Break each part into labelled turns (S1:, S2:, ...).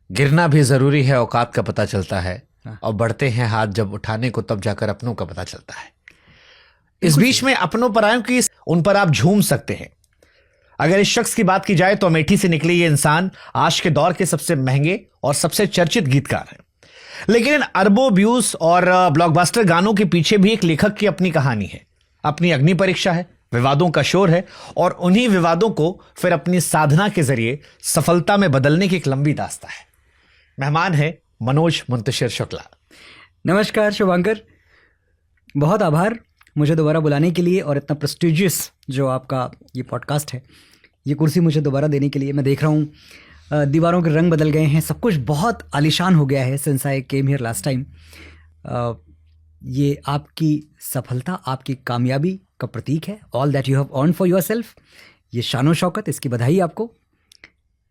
S1: गिरना भी जरूरी है, औकात का पता चलता है। और बढ़ते हैं हाथ जब उठाने को, तब जाकर अपनों का पता चलता है। इस बीच में अपनों पर आए कि उन पर आप झूम सकते हैं। अगर इस शख्स की बात की जाए तो अमेठी से निकले ये इंसान आज के दौर के सबसे महंगे और सबसे चर्चित गीतकार हैं। लेकिन इन अरबों व्यूज और ब्लॉकबस्टर गानों के पीछे भी एक लेखक की अपनी कहानी है, अपनी अग्नि परीक्षा है, विवादों का शोर है और उन्हीं विवादों को फिर अपनी साधना के जरिए सफलता में बदलने की एक लंबी दास्ता है। मेहमान है मनोज मुंतशिर शुक्ला।
S2: नमस्कार शुभांकर, बहुत आभार मुझे दोबारा बुलाने के लिए और इतना प्रेस्टिजियस जो आपका ये पॉडकास्ट है, ये कुर्सी मुझे दोबारा देने के लिए। मैं देख रहा हूँ दीवारों के रंग बदल गए हैं, सब कुछ बहुत आलीशान हो गया है since I came here last time. ये आपकी सफलता, आपकी कामयाबी का प्रतीक है। All that you have earn for your self, ये शानो शौकत, इसकी बधाई आपको।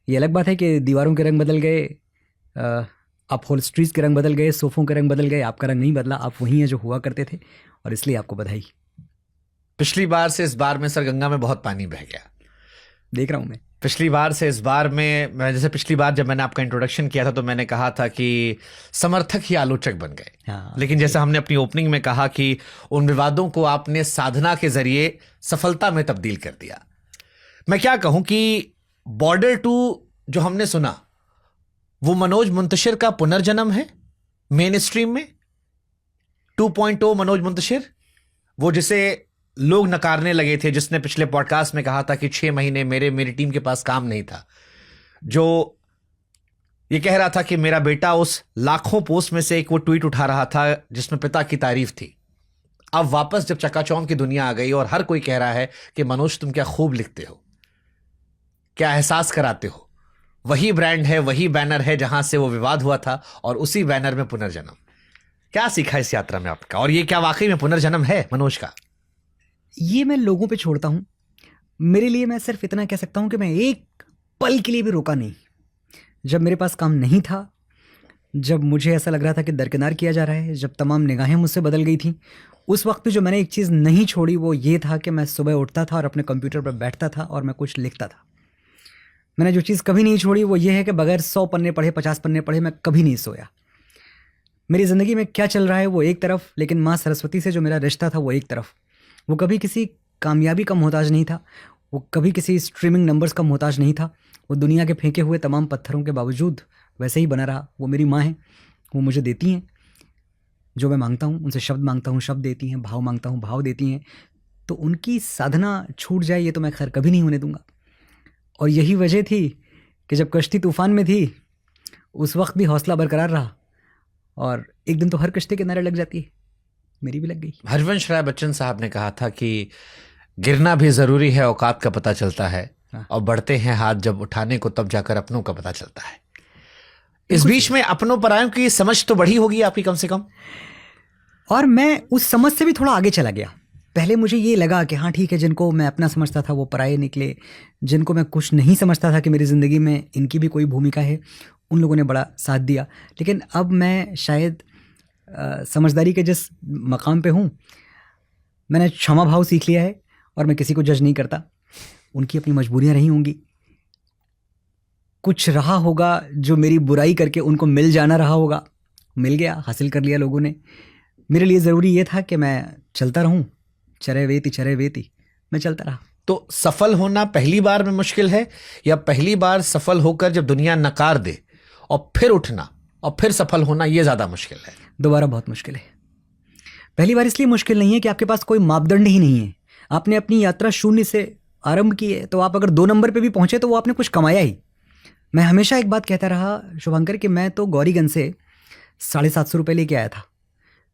S2: ये अलग बात है कि दीवारों के रंग बदल गए, अपहोल्स्ट्रीज के रंग बदल गए, सोफ़ों के रंग बदल गए, आपका रंग नहीं बदला, आप वही हैं जो हुआ करते थे, और इसलिए आपको बधाई।
S1: पिछली बार से इस बार में सर गंगा में बहुत पानी बह गया,
S2: देख रहा हूं मैं।
S1: पिछली बार से इस बार में, मैं जैसे पिछली बार जब मैंने आपका इंट्रोडक्शन किया था तो मैंने कहा था कि समर्थक ही आलोचक बन गए।
S2: हाँ,
S1: लेकिन जैसे हमने अपनी ओपनिंग में कहा कि उन विवादों को आपने साधना के जरिए सफलता में तब्दील कर दिया। मैं क्या कहूं कि बॉर्डर 2 जो हमने सुना वो मनोज मुंतशिर का पुनर्जन्म है मेन स्ट्रीम में। 2.0 मनोज मुंतशिर, वो जिसे लोग नकारने लगे थे, जिसने पिछले पॉडकास्ट में कहा था कि 6 महीने मेरी टीम के पास काम नहीं था, जो ये कह रहा था कि मेरा बेटा उस लाखों पोस्ट में से एक वो ट्वीट उठा रहा था जिसमें पिता की तारीफ थी। अब वापस जब चकाचौंध की दुनिया आ गई और हर कोई कह रहा है कि मनोज तुम क्या खूब लिखते हो, क्या एहसास कराते हो, वही ब्रांड है, वही बैनर है जहां से वो विवाद हुआ था और उसी बैनर में पुनर्जन्म। क्या सीखा इस यात्रा में आपका, और ये क्या वाकई में पुनर्जन्म है मनोज का?
S2: ये मैं लोगों पे छोड़ता हूँ। मेरे लिए मैं सिर्फ इतना कह सकता हूँ कि मैं एक पल के लिए भी रोका नहीं। जब मेरे पास काम नहीं था, जब मुझे ऐसा लग रहा था कि दरकिनार किया जा रहा है, जब तमाम निगाहें मुझसे बदल गई थी, उस वक्त भी जो मैंने एक चीज़ नहीं छोड़ी वो ये था कि मैं सुबह उठता था और अपने कंप्यूटर पर बैठता था और मैं कुछ लिखता था। मैंने जो चीज़ कभी नहीं छोड़ी वो ये है कि बगैर 100 पन्ने पढ़े, 50 पन्ने पढ़े मैं कभी नहीं सोया। मेरी ज़िंदगी में क्या चल रहा है वो एक तरफ, लेकिन माँ सरस्वती से जो मेरा रिश्ता था वो एक तरफ। वो कभी किसी कामयाबी का मोहताज नहीं था, वो कभी किसी स्ट्रीमिंग नंबर्स का मोहताज नहीं था। वो दुनिया के फेंके हुए तमाम पत्थरों के बावजूद वैसे ही बना रहा। वो मेरी माँ है, वो मुझे देती हैं जो मैं मांगता हूँ, उनसे शब्द मांगता हूँ, शब्द देती हैं, भाव मांगता हूँ, भाव देती हैं। तो उनकी साधना छूट जाए ये तो मैं खैर कभी नहीं होने दूंगा। और यही वजह थी कि जब कश्ती तूफान में थी उस वक्त भी हौसला बरकरार रहा, और एक दिन तो हर कश्ती किनारे लग जाती है, मेरी भी लग गई।
S1: हरिवंश राय बच्चन साहब ने कहा था कि गिरना भी जरूरी है, औकात का पता चलता है। और बढ़ते हैं हाथ जब उठाने को, तब जाकर अपनों का पता चलता है। इस बीच में अपनों पर आए कि समझ तो बढ़ी होगी आपकी कम से कम।
S2: और मैं उस समझ से भी थोड़ा आगे चला गया। पहले मुझे ये लगा कि हाँ ठीक है, जिनको मैं अपना समझता था वो पराये निकले, जिनको मैं कुछ नहीं समझता था कि मेरी ज़िंदगी में इनकी भी कोई भूमिका है, उन लोगों ने बड़ा साथ दिया। लेकिन अब मैं शायद समझदारी के जिस मकाम पे हूँ, मैंने क्षमा भाव सीख लिया है और मैं किसी को जज नहीं करता। उनकी अपनी मजबूरियाँ रही होंगी, कुछ रहा होगा जो मेरी बुराई करके उनको मिल जाना रहा होगा, मिल गया, हासिल कर लिया लोगों ने। मेरे लिए ज़रूरी ये था कि मैं चलता रहूँ, चरे वेती, मैं चलता रहा।
S1: तो सफल होना पहली बार में मुश्किल है, या पहली बार सफल होकर जब दुनिया नकार दे और फिर उठना और फिर सफल होना ये ज़्यादा मुश्किल है?
S2: दोबारा बहुत मुश्किल है। पहली बार इसलिए मुश्किल नहीं है कि आपके पास कोई मापदंड ही नहीं है। आपने अपनी यात्रा शून्य से आरंभ की है, तो आप अगर 2 नंबर पे भी पहुंचे तो वो आपने कुछ कमाया ही। मैं हमेशा एक बात कहता रहा शुभंकर कि मैं तो गौरीगंज से 750 रुपये लेके आया था,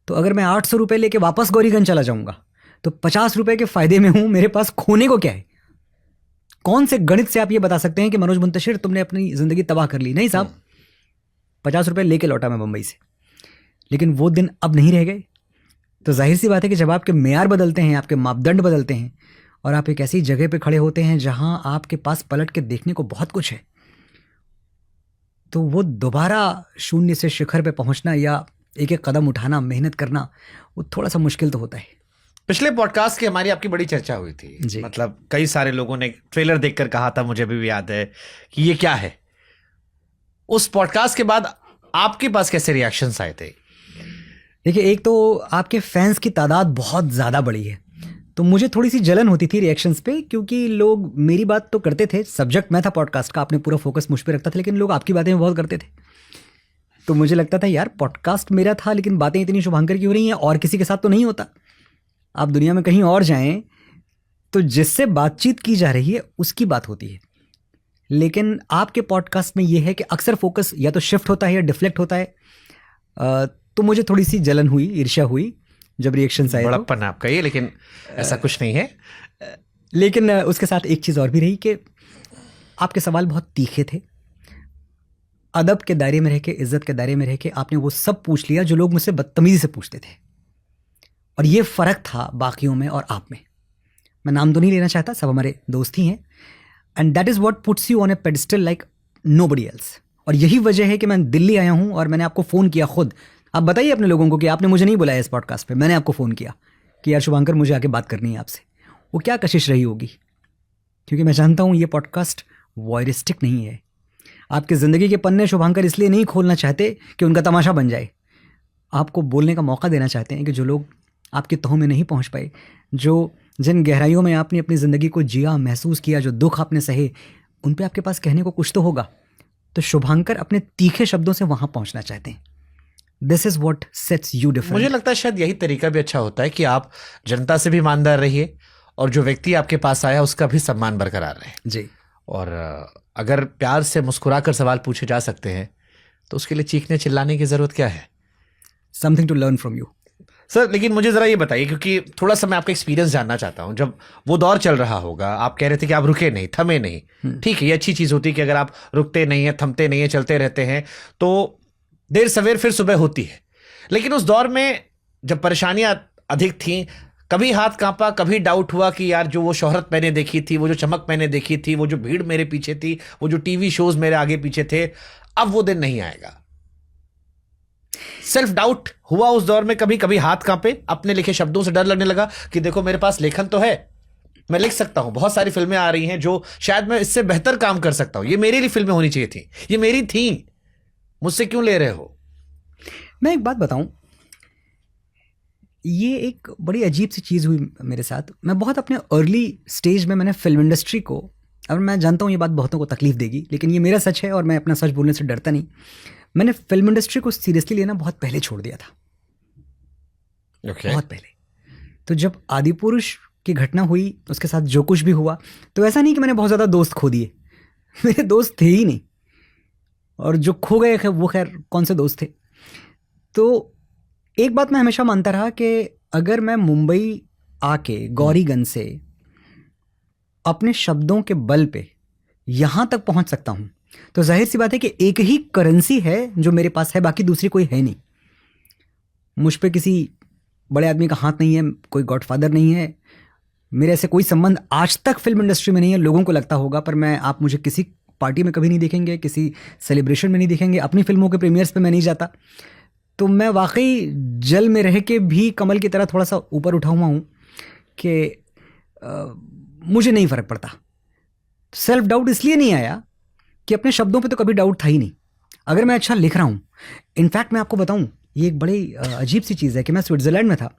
S2: तो अगर मैं 800 रुपये लेके वापस गौरीगंज चला जाऊंगा तो 50 रुपये के फायदे में हूं। मेरे पास खोने को क्या है? कौन से गणित से आप ये बता सकते हैं कि मनोज मुंतशिर तुमने अपनी जिंदगी तबाह कर ली? नहीं साहब, 50 रुपये लेके लौटा मैं मुंबई से, लेकिन वो दिन अब नहीं रह गए। तो जाहिर सी बात है कि जब आपके मेयार बदलते हैं, आपके मापदंड बदलते हैं, और आप एक ऐसी जगह पे खड़े होते हैं जहां आपके पास पलट के देखने को बहुत कुछ है, तो वो दोबारा शून्य से शिखर पे पहुंचना या एक एक कदम उठाना, मेहनत करना, वो थोड़ा सा मुश्किल तो होता है।
S1: पिछले पॉडकास्ट की हमारी आपकी बड़ी चर्चा हुई थी। मतलब कई सारे लोगों ने ट्रेलर देखकर कहा था, मुझे भी याद है, कि ये क्या है, उस पॉडकास्ट के बाद आपके पास कैसे रिएक्शंस आए थे?
S2: देखिए, एक तो आपके फैंस की तादाद बहुत ज़्यादा बड़ी है, तो मुझे थोड़ी सी जलन होती थी रिएक्शंस पे, क्योंकि लोग मेरी बात तो करते थे, सब्जेक्ट मैं था पॉडकास्ट का, आपने पूरा फोकस मुझ पे रखता था, लेकिन लोग आपकी बातें भी बहुत करते थे। तो मुझे लगता था यार पॉडकास्ट मेरा था, लेकिन बातें इतनी शुभांकर की हो रही हैं और किसी के साथ तो नहीं होता। आप दुनिया में कहीं और जाएं तो जिससे बातचीत की जा रही है उसकी बात होती है, लेकिन आपके पॉडकास्ट में ये है कि अक्सर फोकस या तो शिफ्ट होता है या डिफ्लेक्ट होता है। तो मुझे थोड़ी सी जलन हुई, ईर्ष्या हुई जब रिएक्शंस आए।
S1: बड़प्पन आपका ये, लेकिन ऐसा कुछ नहीं है।
S2: लेकिन उसके साथ एक चीज़ और भी रही कि आपके सवाल बहुत तीखे थे। अदब के दायरे में रह के, इज्जत के दायरे में रह के आपने वो सब पूछ लिया जो लोग मुझसे बदतमीजी से पूछते थे, और ये फ़र्क था बाकियों में और आप में। मैं नाम तो नहीं लेना चाहता, सब हमारे दोस्त ही हैं, and that is what puts you on A pedestal like nobody else. और यही वजह है कि मैं दिल्ली आया हूँ और मैंने आपको फ़ोन किया खुद। आप बताइए अपने लोगों को कि आपने मुझे नहीं बुलाया इस पॉडकास्ट पे, मैंने आपको फ़ोन किया कि यार शुभांकर मुझे आके बात करनी है आपसे। वो क्या कशिश रही होगी, क्योंकि मैं जानता हूँ ये पॉडकास्ट वॉयरिस्टिक नहीं है। आपकी ज़िंदगी के पन्ने शुभांकर इसलिए नहीं खोलना चाहते कि उनका तमाशा बन जाए, आपको बोलने का मौका देना चाहते हैं कि जो लोग आपकी तहों में नहीं पहुँच पाए, जिन गहराइयों में आपने अपनी ज़िंदगी को जिया, महसूस किया, जो दुख आपने सहे, उन पे आपके पास कहने को कुछ तो होगा। तो शुभांकर अपने तीखे शब्दों से वहाँ पहुँचना चाहते हैं। This is what sets you different.
S1: मुझे लगता है शायद यही तरीका भी अच्छा होता है कि आप जनता से भी ईमानदार रहिए और जो व्यक्ति आपके पास आया उसका भी सम्मान बरकरार रहे
S2: जी।
S1: और अगर प्यार से मुस्कुराकर सवाल पूछे जा सकते हैं तो उसके लिए चीखने चिल्लाने की जरूरत क्या है?
S2: Something to learn from you
S1: sir. लेकिन मुझे जरा ये बताइए, क्योंकि थोड़ा सा मैं आपका एक्सपीरियंस जानना चाहता हूं। जब वो दौर चल रहा होगा, आप कह रहे थे कि आप रुके नहीं, थमे नहीं, ठीक है, ये अच्छी चीज होती है कि अगर आप रुकते नहीं है, थमते नहीं है, चलते रहते हैं तो देर सवेर फिर सुबह होती है। लेकिन उस दौर में जब परेशानियां अधिक थीं, कभी हाथ कांपा, कभी डाउट हुआ कि यार जो वो शोहरत मैंने देखी थी, वो जो चमक मैंने देखी थी, वो जो भीड़ मेरे पीछे थी, वो जो टीवी शोज मेरे आगे पीछे थे, अब वो दिन नहीं आएगा? सेल्फ डाउट हुआ उस दौर में? कभी कभी हाथ कांपे, अपने लिखे शब्दों से डर लगने लगा कि देखो मेरे पास लेखन तो है, मैं लिख सकता हूं, बहुत सारी फिल्में आ रही हैं जो शायद मैं इससे बेहतर काम कर सकता हूं, ये मेरे लिए फिल्में होनी चाहिए थी, ये मेरी थी, मुझसे क्यों ले रहे हो?
S2: मैं एक बात बताऊं, ये एक बड़ी अजीब सी चीज़ हुई मेरे साथ। मैं बहुत अपने अर्ली स्टेज में मैंने फिल्म इंडस्ट्री को, और मैं जानता हूँ ये बात बहुतों को तकलीफ देगी, लेकिन ये मेरा सच है और मैं अपना सच बोलने से डरता नहीं। मैंने फिल्म इंडस्ट्री को सीरियसली लेना बहुत पहले छोड़ दिया था। बहुत पहले। तो जब आदिपुरुष की घटना हुई, उसके साथ जो कुछ भी हुआ, तो ऐसा नहीं कि मैंने बहुत ज़्यादा दोस्त खो दिए, मेरे दोस्त थे ही नहीं, और जो खो गए वो खैर कौन से दोस्त थे। तो एक बात मैं हमेशा मानता रहा कि अगर मैं मुंबई आके गौरीगंज से अपने शब्दों के बल पे यहाँ तक पहुँच सकता हूँ, तो जाहिर सी बात है कि एक ही करेंसी है जो मेरे पास है, बाकी दूसरी कोई है नहीं। मुझ पे किसी बड़े आदमी का हाथ नहीं है, कोई गॉडफादर नहीं है, मेरे ऐसे कोई संबंध आज तक फिल्म इंडस्ट्री में नहीं है। लोगों को लगता होगा, पर आप मुझे किसी पार्टी में कभी नहीं देखेंगे, किसी सेलिब्रेशन में नहीं देखेंगे, अपनी फिल्मों के प्रीमियर्स पे मैं नहीं जाता। तो मैं वाकई जल में रह के भी कमल की तरह थोड़ा सा ऊपर उठा हुआ हूँ कि मुझे नहीं फ़र्क पड़ता। सेल्फ डाउट इसलिए नहीं आया कि अपने शब्दों पे तो कभी डाउट था ही नहीं। अगर मैं अच्छा लिख रहा हूँ, इनफैक्ट मैं आपको बताऊँ, ये एक बड़ी अजीब सी चीज़ है कि मैं स्विट्ज़रलैंड में था।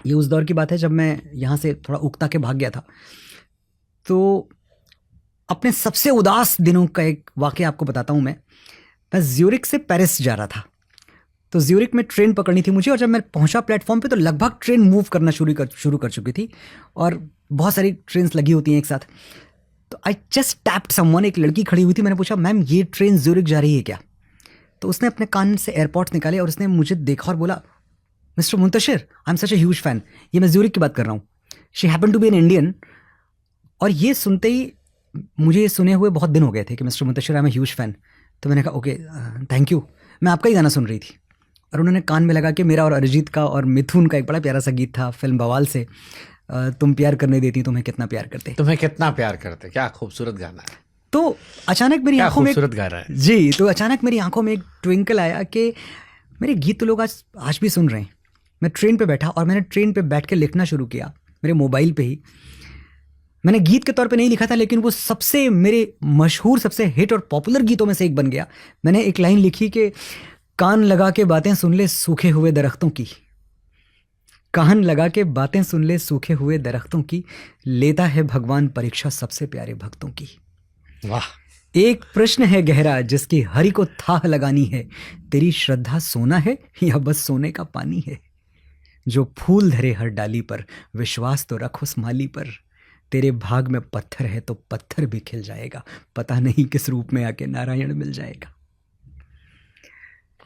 S2: ये उस दौर की बात है जब मैं यहाँ से थोड़ा उकता के भाग गया था। तो अपने सबसे उदास दिनों का एक वाक़या आपको बताता हूँ। मैं ज्यूरिक से पेरिस जा रहा था। तो ज्यूरिक में ट्रेन पकड़नी थी मुझे, और जब मैं पहुँचा प्लेटफॉर्म पे तो लगभग ट्रेन मूव करना शुरू कर चुकी थी, और बहुत सारी ट्रेन्स लगी होती हैं एक साथ। तो आई जस्ट टैप्ड समवन, एक लड़की खड़ी हुई थी, मैंने पूछा मैम ये ट्रेन ज्यूरिक जा रही है क्या? तो उसने अपने कान से एयरपोर्ट्स निकाले और उसने मुझे देखा और बोला, mister Muntashir, I am such a huge fan, ये मैं ज्यूरिक की बात कर रहा हूँ। She happen to be an Indian. और ये सुनते ही मुझे ये सुने हुए बहुत दिन हो गए थे कि mister Muntashir, I am a huge fan. तो मैंने कहा ओके थैंक यू, मैं आपका ही गाना सुन रही थी। और उन्होंने कान में लगा कि मेरा और अरिजीत का और मिथुन का एक बड़ा प्यारा सा गीत था फिल्म बवाल से, तुम प्यार करने देती तुम्हें कितना प्यार करते,
S1: तुम्हें कितना प्यार करते। क्या खूबसूरत गाना है।
S2: तो अचानक मेरी आंखों में
S1: खूबसूरत गाना है
S2: जी। तो अचानक मेरी आंखों में एक ट्विंकल आया कि मेरे गीत तो लोग आज भी सुन रहे हैं। मैं ट्रेन पे बैठा और मैंने ट्रेन पे बैठ के लिखना शुरू किया मेरे मोबाइल पे ही। मैंने गीत के तौर पे नहीं लिखा था, लेकिन वो सबसे मेरे मशहूर, सबसे हिट और पॉपुलर गीतों में से एक बन गया। मैंने एक लाइन लिखी कि कान लगा के बातें सुन ले सूखे हुए दरख्तों की, कान लगा के बातें सुन ले सूखे हुए दरख्तों की, लेता है भगवान परीक्षा सबसे प्यारे भक्तों की।
S1: वाह।
S2: एक प्रश्न है गहरा जिसकी हरि को थाह लगानी है, तेरी श्रद्धा सोना है या बस सोने का पानी है? जो फूल धरे हर डाली पर, विश्वास तो रख उस माली पर, तेरे भाग में पत्थर है तो पत्थर भी खिल जाएगा, पता नहीं किस रूप में आके नारायण मिल जाएगा।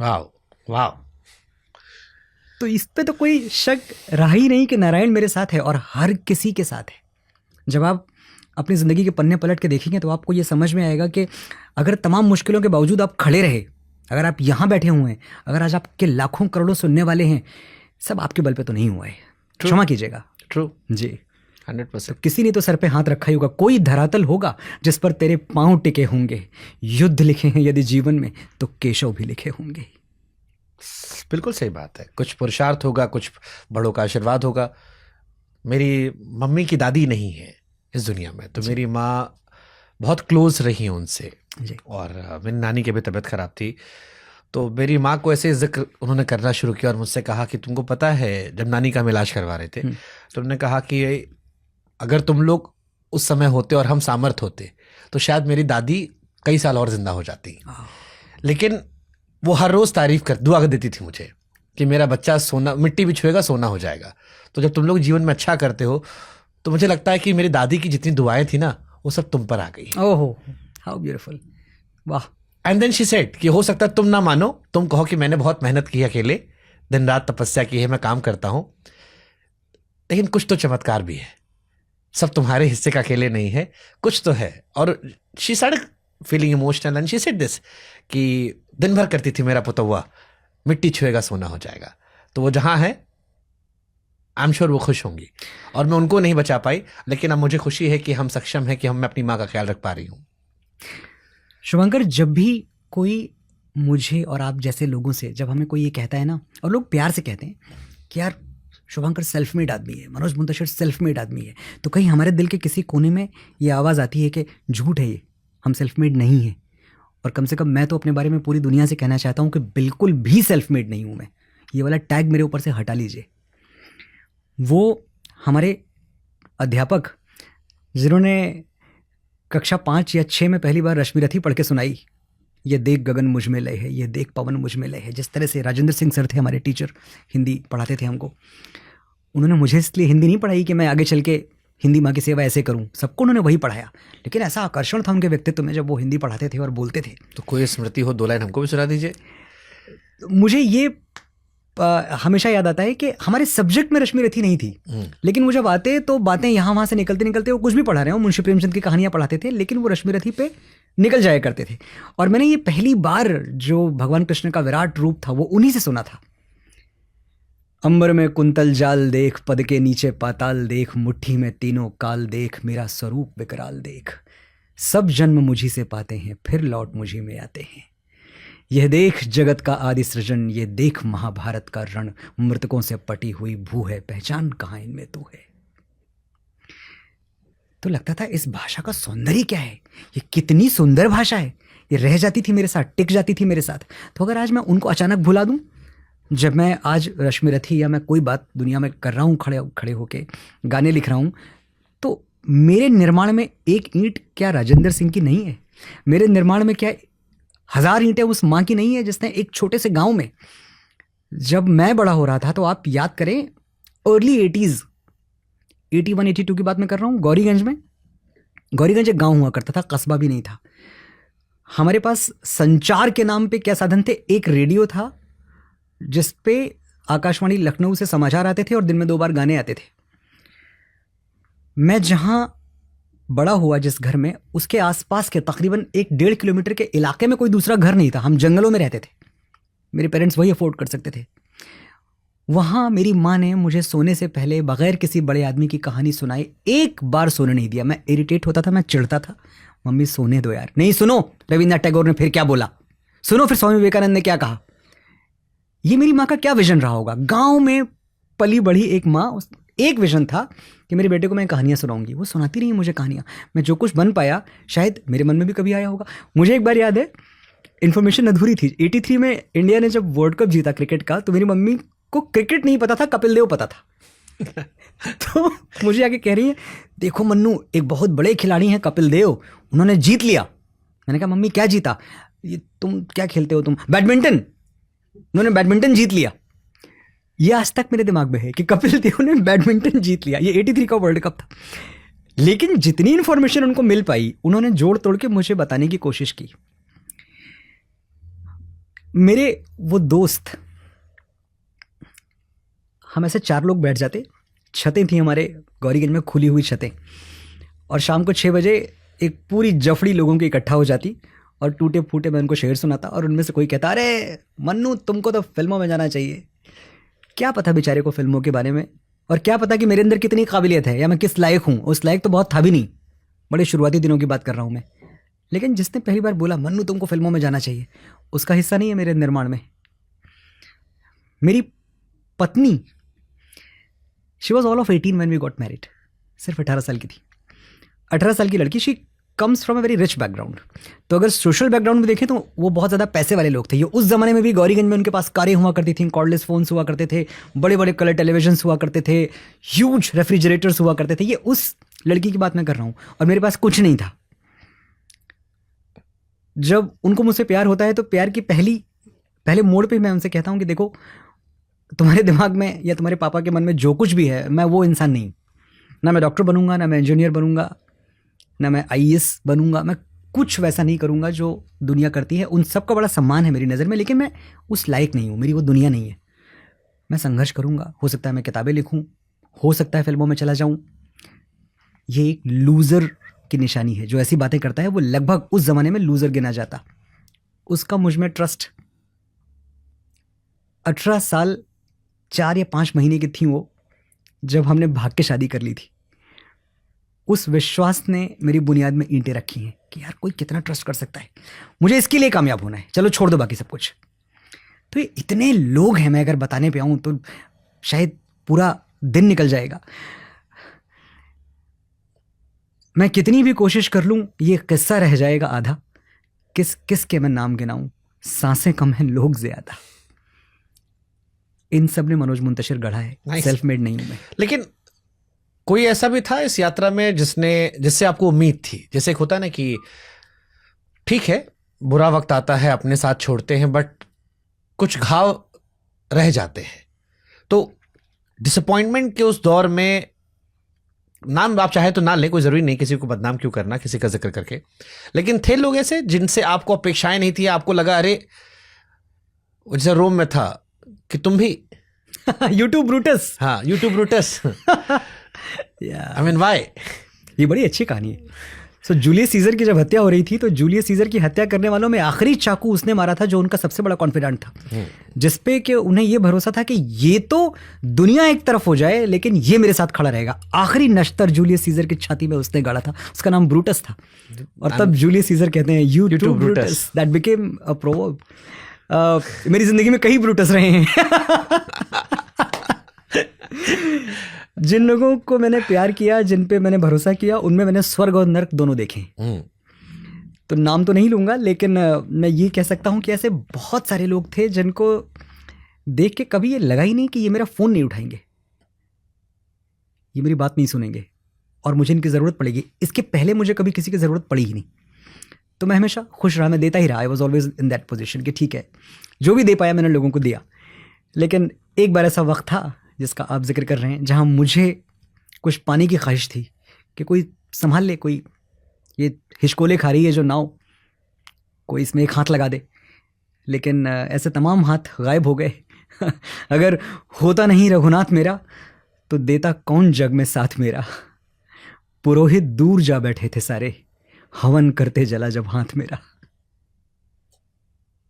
S1: वाह वाह।
S2: तो इस पे तो कोई शक रहा ही नहीं कि नारायण मेरे साथ है, और हर किसी के साथ है। जब आप अपनी ज़िंदगी के पन्ने पलट के देखेंगे तो आपको ये समझ में आएगा कि अगर तमाम मुश्किलों के बावजूद आप खड़े रहे, अगर आप यहाँ बैठे हुए हैं, अगर आज आपके लाखों करोड़ों सुनने वाले हैं, सब आपके बल पे तो नहीं हुआ है। क्षमा कीजिएगा।
S1: ट्रू
S2: जी,
S1: 100%।
S2: किसी ने तो सर पे हाथ रखा ही होगा, कोई धरातल होगा जिस पर तेरे पांव टिके होंगे। युद्ध लिखे हैं यदि जीवन में तो केशव भी लिखे होंगे।
S1: बिल्कुल सही बात है। कुछ पुरुषार्थ होगा, कुछ बड़ों का आशीर्वाद होगा। मेरी मम्मी की दादी नहीं है इस दुनिया में, तो मेरी माँ बहुत क्लोज रही हैं उनसे
S2: जी।
S1: और मेरी नानी की भी तबीयत खराब थी, तो मेरी माँ को ऐसे जिक्र उन्होंने करना शुरू किया और मुझसे कहा कि तुमको पता है, जब नानी का हम इलाज करवा रहे थे तो उन्होंने कहा कि अगर तुम लोग उस समय होते और हम सामर्थ होते तो शायद मेरी दादी कई साल और जिंदा हो जाती। लेकिन वो हर रोज तारीफ कर दुआ देती थी मुझे कि मेरा बच्चा सोना, मिट्टी भी छुएगा सोना हो जाएगा। तो जब तुम लोग जीवन में अच्छा करते हो तो मुझे लगता है कि मेरी दादी की जितनी दुआएं थी ना, वो सब तुम पर आ गई।
S2: ओहो, हाउ ब्यूटीफुल। वाह।
S1: एंड देन शी सेड कि हो सकता है तुम ना मानो, तुम कहो कि मैंने बहुत मेहनत की है, अकेले दिन रात तपस्या की है, मैं काम करता हूं, लेकिन कुछ तो चमत्कार भी है, सब तुम्हारे हिस्से का अकेले नहीं है, कुछ तो है। और she started feeling emotional and she said this कि दिन भर करती थी मेरा पुतौआ, मिट्टी छुएगा सोना हो जाएगा। तो वो जहां है आई एम श्योर वो खुश होंगी, और मैं उनको नहीं बचा पाई, लेकिन अब मुझे खुशी है कि हम सक्षम हैं कि मैं अपनी माँ का ख्याल रख पा रही हूँ।
S2: शुभंकर, जब भी कोई मुझे और आप जैसे लोगों से, जब हमें कोई ये कहता है ना, और लोग प्यार से कहते हैं कि यार शुभंकर सेल्फ मेड आदमी है, मनोज मुंतशिर सेल्फ मेड आदमी है, तो कहीं हमारे दिल के किसी कोने में ये आवाज़ आती है कि झूठ है ये, हम सेल्फ मेड नहीं हैं। और कम से कम मैं तो अपने बारे में पूरी दुनिया से कहना चाहता हूँ कि बिल्कुल भी सेल्फ मेड नहीं हूँ मैं। ये वाला टैग मेरे ऊपर से हटा लीजिए। वो हमारे अध्यापक जिन्होंने कक्षा 5 या 6 में पहली बार रश्मि रथी पढ़ के सुनाई, ये देख गगन मुझ में लय है, ये देख पवन मुझ में लय है, जिस तरह से राजेंद्र सिंह सर थे हमारे टीचर, हिंदी पढ़ाते थे हमको, उन्होंने मुझे इसलिए हिंदी नहीं पढ़ाई कि मैं आगे चल के हिंदी माँ की सेवा ऐसे करूं, सबको उन्होंने वही पढ़ाया, लेकिन ऐसा आकर्षण था उनके व्यक्तित्व में जब वो हिंदी पढ़ाते थे और बोलते थे।
S1: तो कोई स्मृति हो, 2 लाइन हमको भी सुना दीजिए।
S2: मुझे ये हमेशा याद आता है कि हमारे सब्जेक्ट में रश्मि रथी नहीं थी, लेकिन वो जब आते तो बातें यहाँ वहाँ से निकलते निकलते, वो कुछ भी पढ़ा रहे हो, मुंशी प्रेमचंद की कहानियाँ पढ़ाते थे, लेकिन वो रश्मि रथी पे निकल जाया करते थे। और मैंने ये पहली बार जो भगवान कृष्ण का विराट रूप था वो उन्हीं से सुना था। अंबर में कुंतल जाल देख, पद के नीचे पाताल देख, मुट्ठी में तीनों काल देख, मेरा स्वरूप विकराल देख, सब जन्म मुझी से पाते हैं, फिर लौट मुझी में आते हैं। यह देख जगत का आदि सृजन, ये देख महाभारत का रण, मृतकों से पटी हुई भू है, पहचान कहाँ इनमें तू है। तो लगता था इस भाषा का सौंदर्य क्या है, ये कितनी सुंदर भाषा है, ये रह जाती थी मेरे साथ, टिक जाती थी मेरे साथ। तो अगर आज मैं उनको अचानक भुला दूं, जब मैं आज रश्मि रथी या मैं कोई बात दुनिया में कर रहा हूँ, खड़े होके गाने लिख रहा हूँ, तो मेरे निर्माण में एक ईंट क्या राजेंद्र सिंह की नहीं है? मेरे निर्माण में क्या 1000 ईंटें उस माँ की नहीं है जिसने एक छोटे से गांव में, जब मैं बड़ा हो रहा था, तो आप याद करें अर्ली 80s, 81-82 की बात मैं कर रहा हूँ, गौरीगंज एक गांव हुआ करता था, कस्बा भी नहीं था। हमारे पास संचार के नाम पे क्या साधन थे? एक रेडियो था जिस पे आकाशवाणी लखनऊ से समाचार आते थे और दिन में 2 बार गाने आते थे। मैं जहां बड़ा हुआ, जिस घर में, उसके आसपास के तकरीबन 1-1.5 किलोमीटर के इलाके में कोई दूसरा घर नहीं था, हम जंगलों में रहते थे, मेरे पेरेंट्स वही अफोर्ड कर सकते थे। वहाँ मेरी माँ ने मुझे सोने से पहले बगैर किसी बड़े आदमी की कहानी सुनाई, एक बार सोने नहीं दिया। मैं इरिटेट होता था, मैं चिढ़ता था, मम्मी सोने दो यार। नहीं सुनो, रविन्द्रनाथ टैगोर ने फिर क्या बोला, सुनो फिर स्वामी विवेकानंद ने क्या कहा। ये मेरी माँ का क्या विजन रहा होगा? गांव में पली बढ़ी एक माँ, एक विजन था कि मेरे बेटे को मैं कहानियाँ सुनाऊंगी। वो सुनाती रही मुझे कहानियाँ। मैं जो कुछ बन पाया शायद मेरे मन में भी कभी आया होगा। मुझे एक बार याद है, इन्फॉर्मेशन अधूरी थी। 83 में इंडिया ने जब वर्ल्ड कप जीता क्रिकेट का, तो मेरी मम्मी को क्रिकेट नहीं पता था, कपिल देव पता था। तो मुझे आके कह रही है, देखो मन्नू, एक बहुत बड़े खिलाड़ी हैं कपिल देव, उन्होंने जीत लिया। मैंने कहा मम्मी क्या जीता? ये तुम क्या खेलते हो तुम? बैडमिंटन। उन्होंने बैडमिंटन जीत लिया। ये आज तक मेरे दिमाग में है कि कपिल देव ने बैडमिंटन जीत लिया। ये 83 का वर्ल्ड कप था। लेकिन जितनी इंफॉर्मेशन उनको मिल पाई, उन्होंने जोड़ तोड़ के मुझे बताने की कोशिश की। मेरे वो दोस्त, हम ऐसे 4 लोग बैठ जाते, छतें थी हमारे गौरीगंज में, खुली हुई छतें, और शाम को 6 बजे एक पूरी जफड़ी लोगों की इकट्ठा हो जाती और टूटे फूटे मैं उनको शेर सुनाता, और उनमें से कोई कहता, अरे मन्नू तुमको तो फिल्मों में जाना चाहिए। क्या पता बेचारे को फिल्मों के बारे में, और क्या पता कि मेरे अंदर कितनी काबिलियत है या मैं किस लायक हूँ। उस लायक तो बहुत था भी नहीं, बड़े शुरुआती दिनों की बात कर रहा हूँ मैं। लेकिन जिसने पहली बार बोला मन्नू तुमको फिल्मों में जाना चाहिए, उसका हिस्सा नहीं है मेरे निर्माण में। मेरी पत्नी, she was all of 18 when we got married. सिर्फ 18 साल की थी। 18 साल की लड़की। She comes from a very rich background. तो अगर सोशल बैकग्राउंड में देखें तो वो बहुत ज़्यादा पैसे वाले लोग थे। ये उस ज़माने में भी गौरीगंज में उनके पास कारें हुआ करती थी, कॉर्डलेस फोन्स हुआ करते थे, बड़े बड़े कलर टेलीविजन्स हुआ करते थे, ह्यूज रेफ्रिजरेटर्स हुआ करते थे। ये उस लड़की की बात मैं कर रहा हूँ, और मेरे पास कुछ नहीं था। जब उनको मुझसे प्यार होता है तो प्यार की पहले मोड़ पे मैं उनसे कहता हूँ कि देखो, तुम्हारे दिमाग में या तुम्हारे पापा के मन में जो कुछ भी है, मैं वो इंसान नहीं। ना मैं डॉक्टर बनूंगा, ना मैं इंजीनियर बनूंगा, ना मैं IAS बनूंगा। मैं कुछ वैसा नहीं करूंगा जो दुनिया करती है। उन सब का बड़ा सम्मान है मेरी नज़र में, लेकिन मैं उस लायक नहीं हूँ। मेरी वो दुनिया नहीं है। मैं संघर्ष करूंगा, हो सकता है मैं किताबें लिखूं, हो सकता है फिल्मों में चला जाऊं। ये एक लूज़र की निशानी है। जो ऐसी बातें करता है वो लगभग उस ज़माने में लूज़र गिना जाता। उसका मुझ में ट्रस्ट। 18 साल 4 या 5 महीने की थी वो, जब हमने भाग के शादी कर ली थी। उस विश्वास ने मेरी बुनियाद में ईंटें रखी हैं कि यार कोई कितना ट्रस्ट कर सकता है, मुझे इसके लिए कामयाब होना है, चलो छोड़ दो बाकी सब कुछ। तो ये इतने लोग हैं, मैं अगर बताने पे आऊँ तो शायद पूरा दिन निकल जाएगा। मैं कितनी भी कोशिश कर लूँ, ये किस्सा रह जाएगा आधा। किस के मैं नाम गिनाऊं, सांसें कम हैं लोग ज्यादा। इन सब ने मनोज मुंतशिर गढ़ा है।
S1: Nice.
S2: सेल्फ मेड नहीं हूं मैं।
S1: लेकिन कोई ऐसा भी था इस यात्रा में जिससे आपको उम्मीद थी? जैसे एक होता है ना कि ठीक है, बुरा वक्त आता है, अपने साथ छोड़ते हैं, बट कुछ घाव रह जाते हैं। तो डिसअपॉइंटमेंट के उस दौर में, नाम आप चाहे तो ना लें, कोई जरूरी नहीं किसी को बदनाम क्यों करना किसी का जिक्र करके, लेकिन थे लोग ऐसे जिनसे आपको अपेक्षाएं नहीं थी, आपको लगा अरे, जैसे रोम में था कि तुम भी
S2: यूट्यूब ब्रूटस।
S1: हाँ, YouTube Brutus. I mean why?
S2: ये बड़ी अच्छी कहानी है। सो जूलियस सीजर की जब हत्या हो रही थी, तो जूलियस सीजर की हत्या करने वालों में आखिरी चाकू उसने मारा था जो उनका सबसे बड़ा कॉन्फिडेंट था, जिसपे कि उन्हें यह भरोसा था कि ये तो दुनिया एक तरफ हो जाए लेकिन ये मेरे साथ खड़ा रहेगा। आखिरी नश्तर जूलियस सीजर की छाती में उसने गाड़ा था। उसका नाम ब्रूटस था, और तब जूलियस सीजर कहते हैं you too Brutus. That became a proverb. मेरी जिंदगी में कई ब्रूटस रहे हैं। जिन लोगों को मैंने प्यार किया, जिन पे मैंने भरोसा किया, उनमें मैंने स्वर्ग और नर्क दोनों देखे। तो नाम तो नहीं लूंगा, लेकिन मैं ये कह सकता हूं कि ऐसे बहुत सारे लोग थे जिनको देख के कभी ये लगा ही नहीं कि ये मेरा फोन नहीं उठाएंगे, ये मेरी बात नहीं सुनेंगे, और मुझे इनकी ज़रूरत पड़ेगी। इसके पहले मुझे कभी किसी की ज़रूरत पड़ी ही नहीं। तो मैं हमेशा खुश रहा, मैं देता ही रहा। I was always in that position कि ठीक है, जो भी दे पाया मैंने लोगों को दिया। लेकिन एक बार ऐसा वक्त था जिसका आप जिक्र कर रहे हैं, जहाँ मुझे कुछ पाने की ख्वाहिश थी कि कोई संभाल ले, कोई ये हिचकोले खा रही है जो नाव, कोई इसमें एक हाथ लगा दे। लेकिन ऐसे तमाम हाथ गायब हो गए। अगर होता नहीं रघुनाथ मेरा, तो देता कौन जग में साथ मेरा। पुरोहित दूर जा बैठे थे सारे, हवन करते जला जब हाथ मेरा।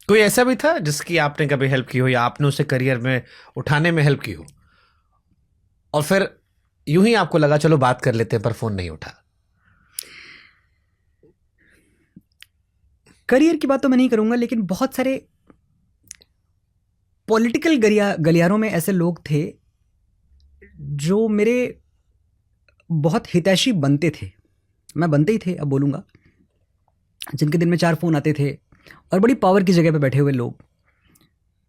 S1: कोई ऐसा भी था जिसकी आपने कभी हेल्प की हो, या आपने उसे करियर में उठाने में हेल्प की हो, और फिर यूं ही आपको लगा चलो बात कर लेते हैं, पर फोन नहीं उठा?
S2: करियर की बात तो मैं नहीं करूंगा, लेकिन बहुत सारे पॉलिटिकल गलियारों में ऐसे लोग थे जो मेरे बहुत हितैषी बनते थे, मैं बनते ही थे, अब बोलूँगा, जिनके दिन में 4 फ़ोन आते थे और बड़ी पावर की जगह पे बैठे हुए लोग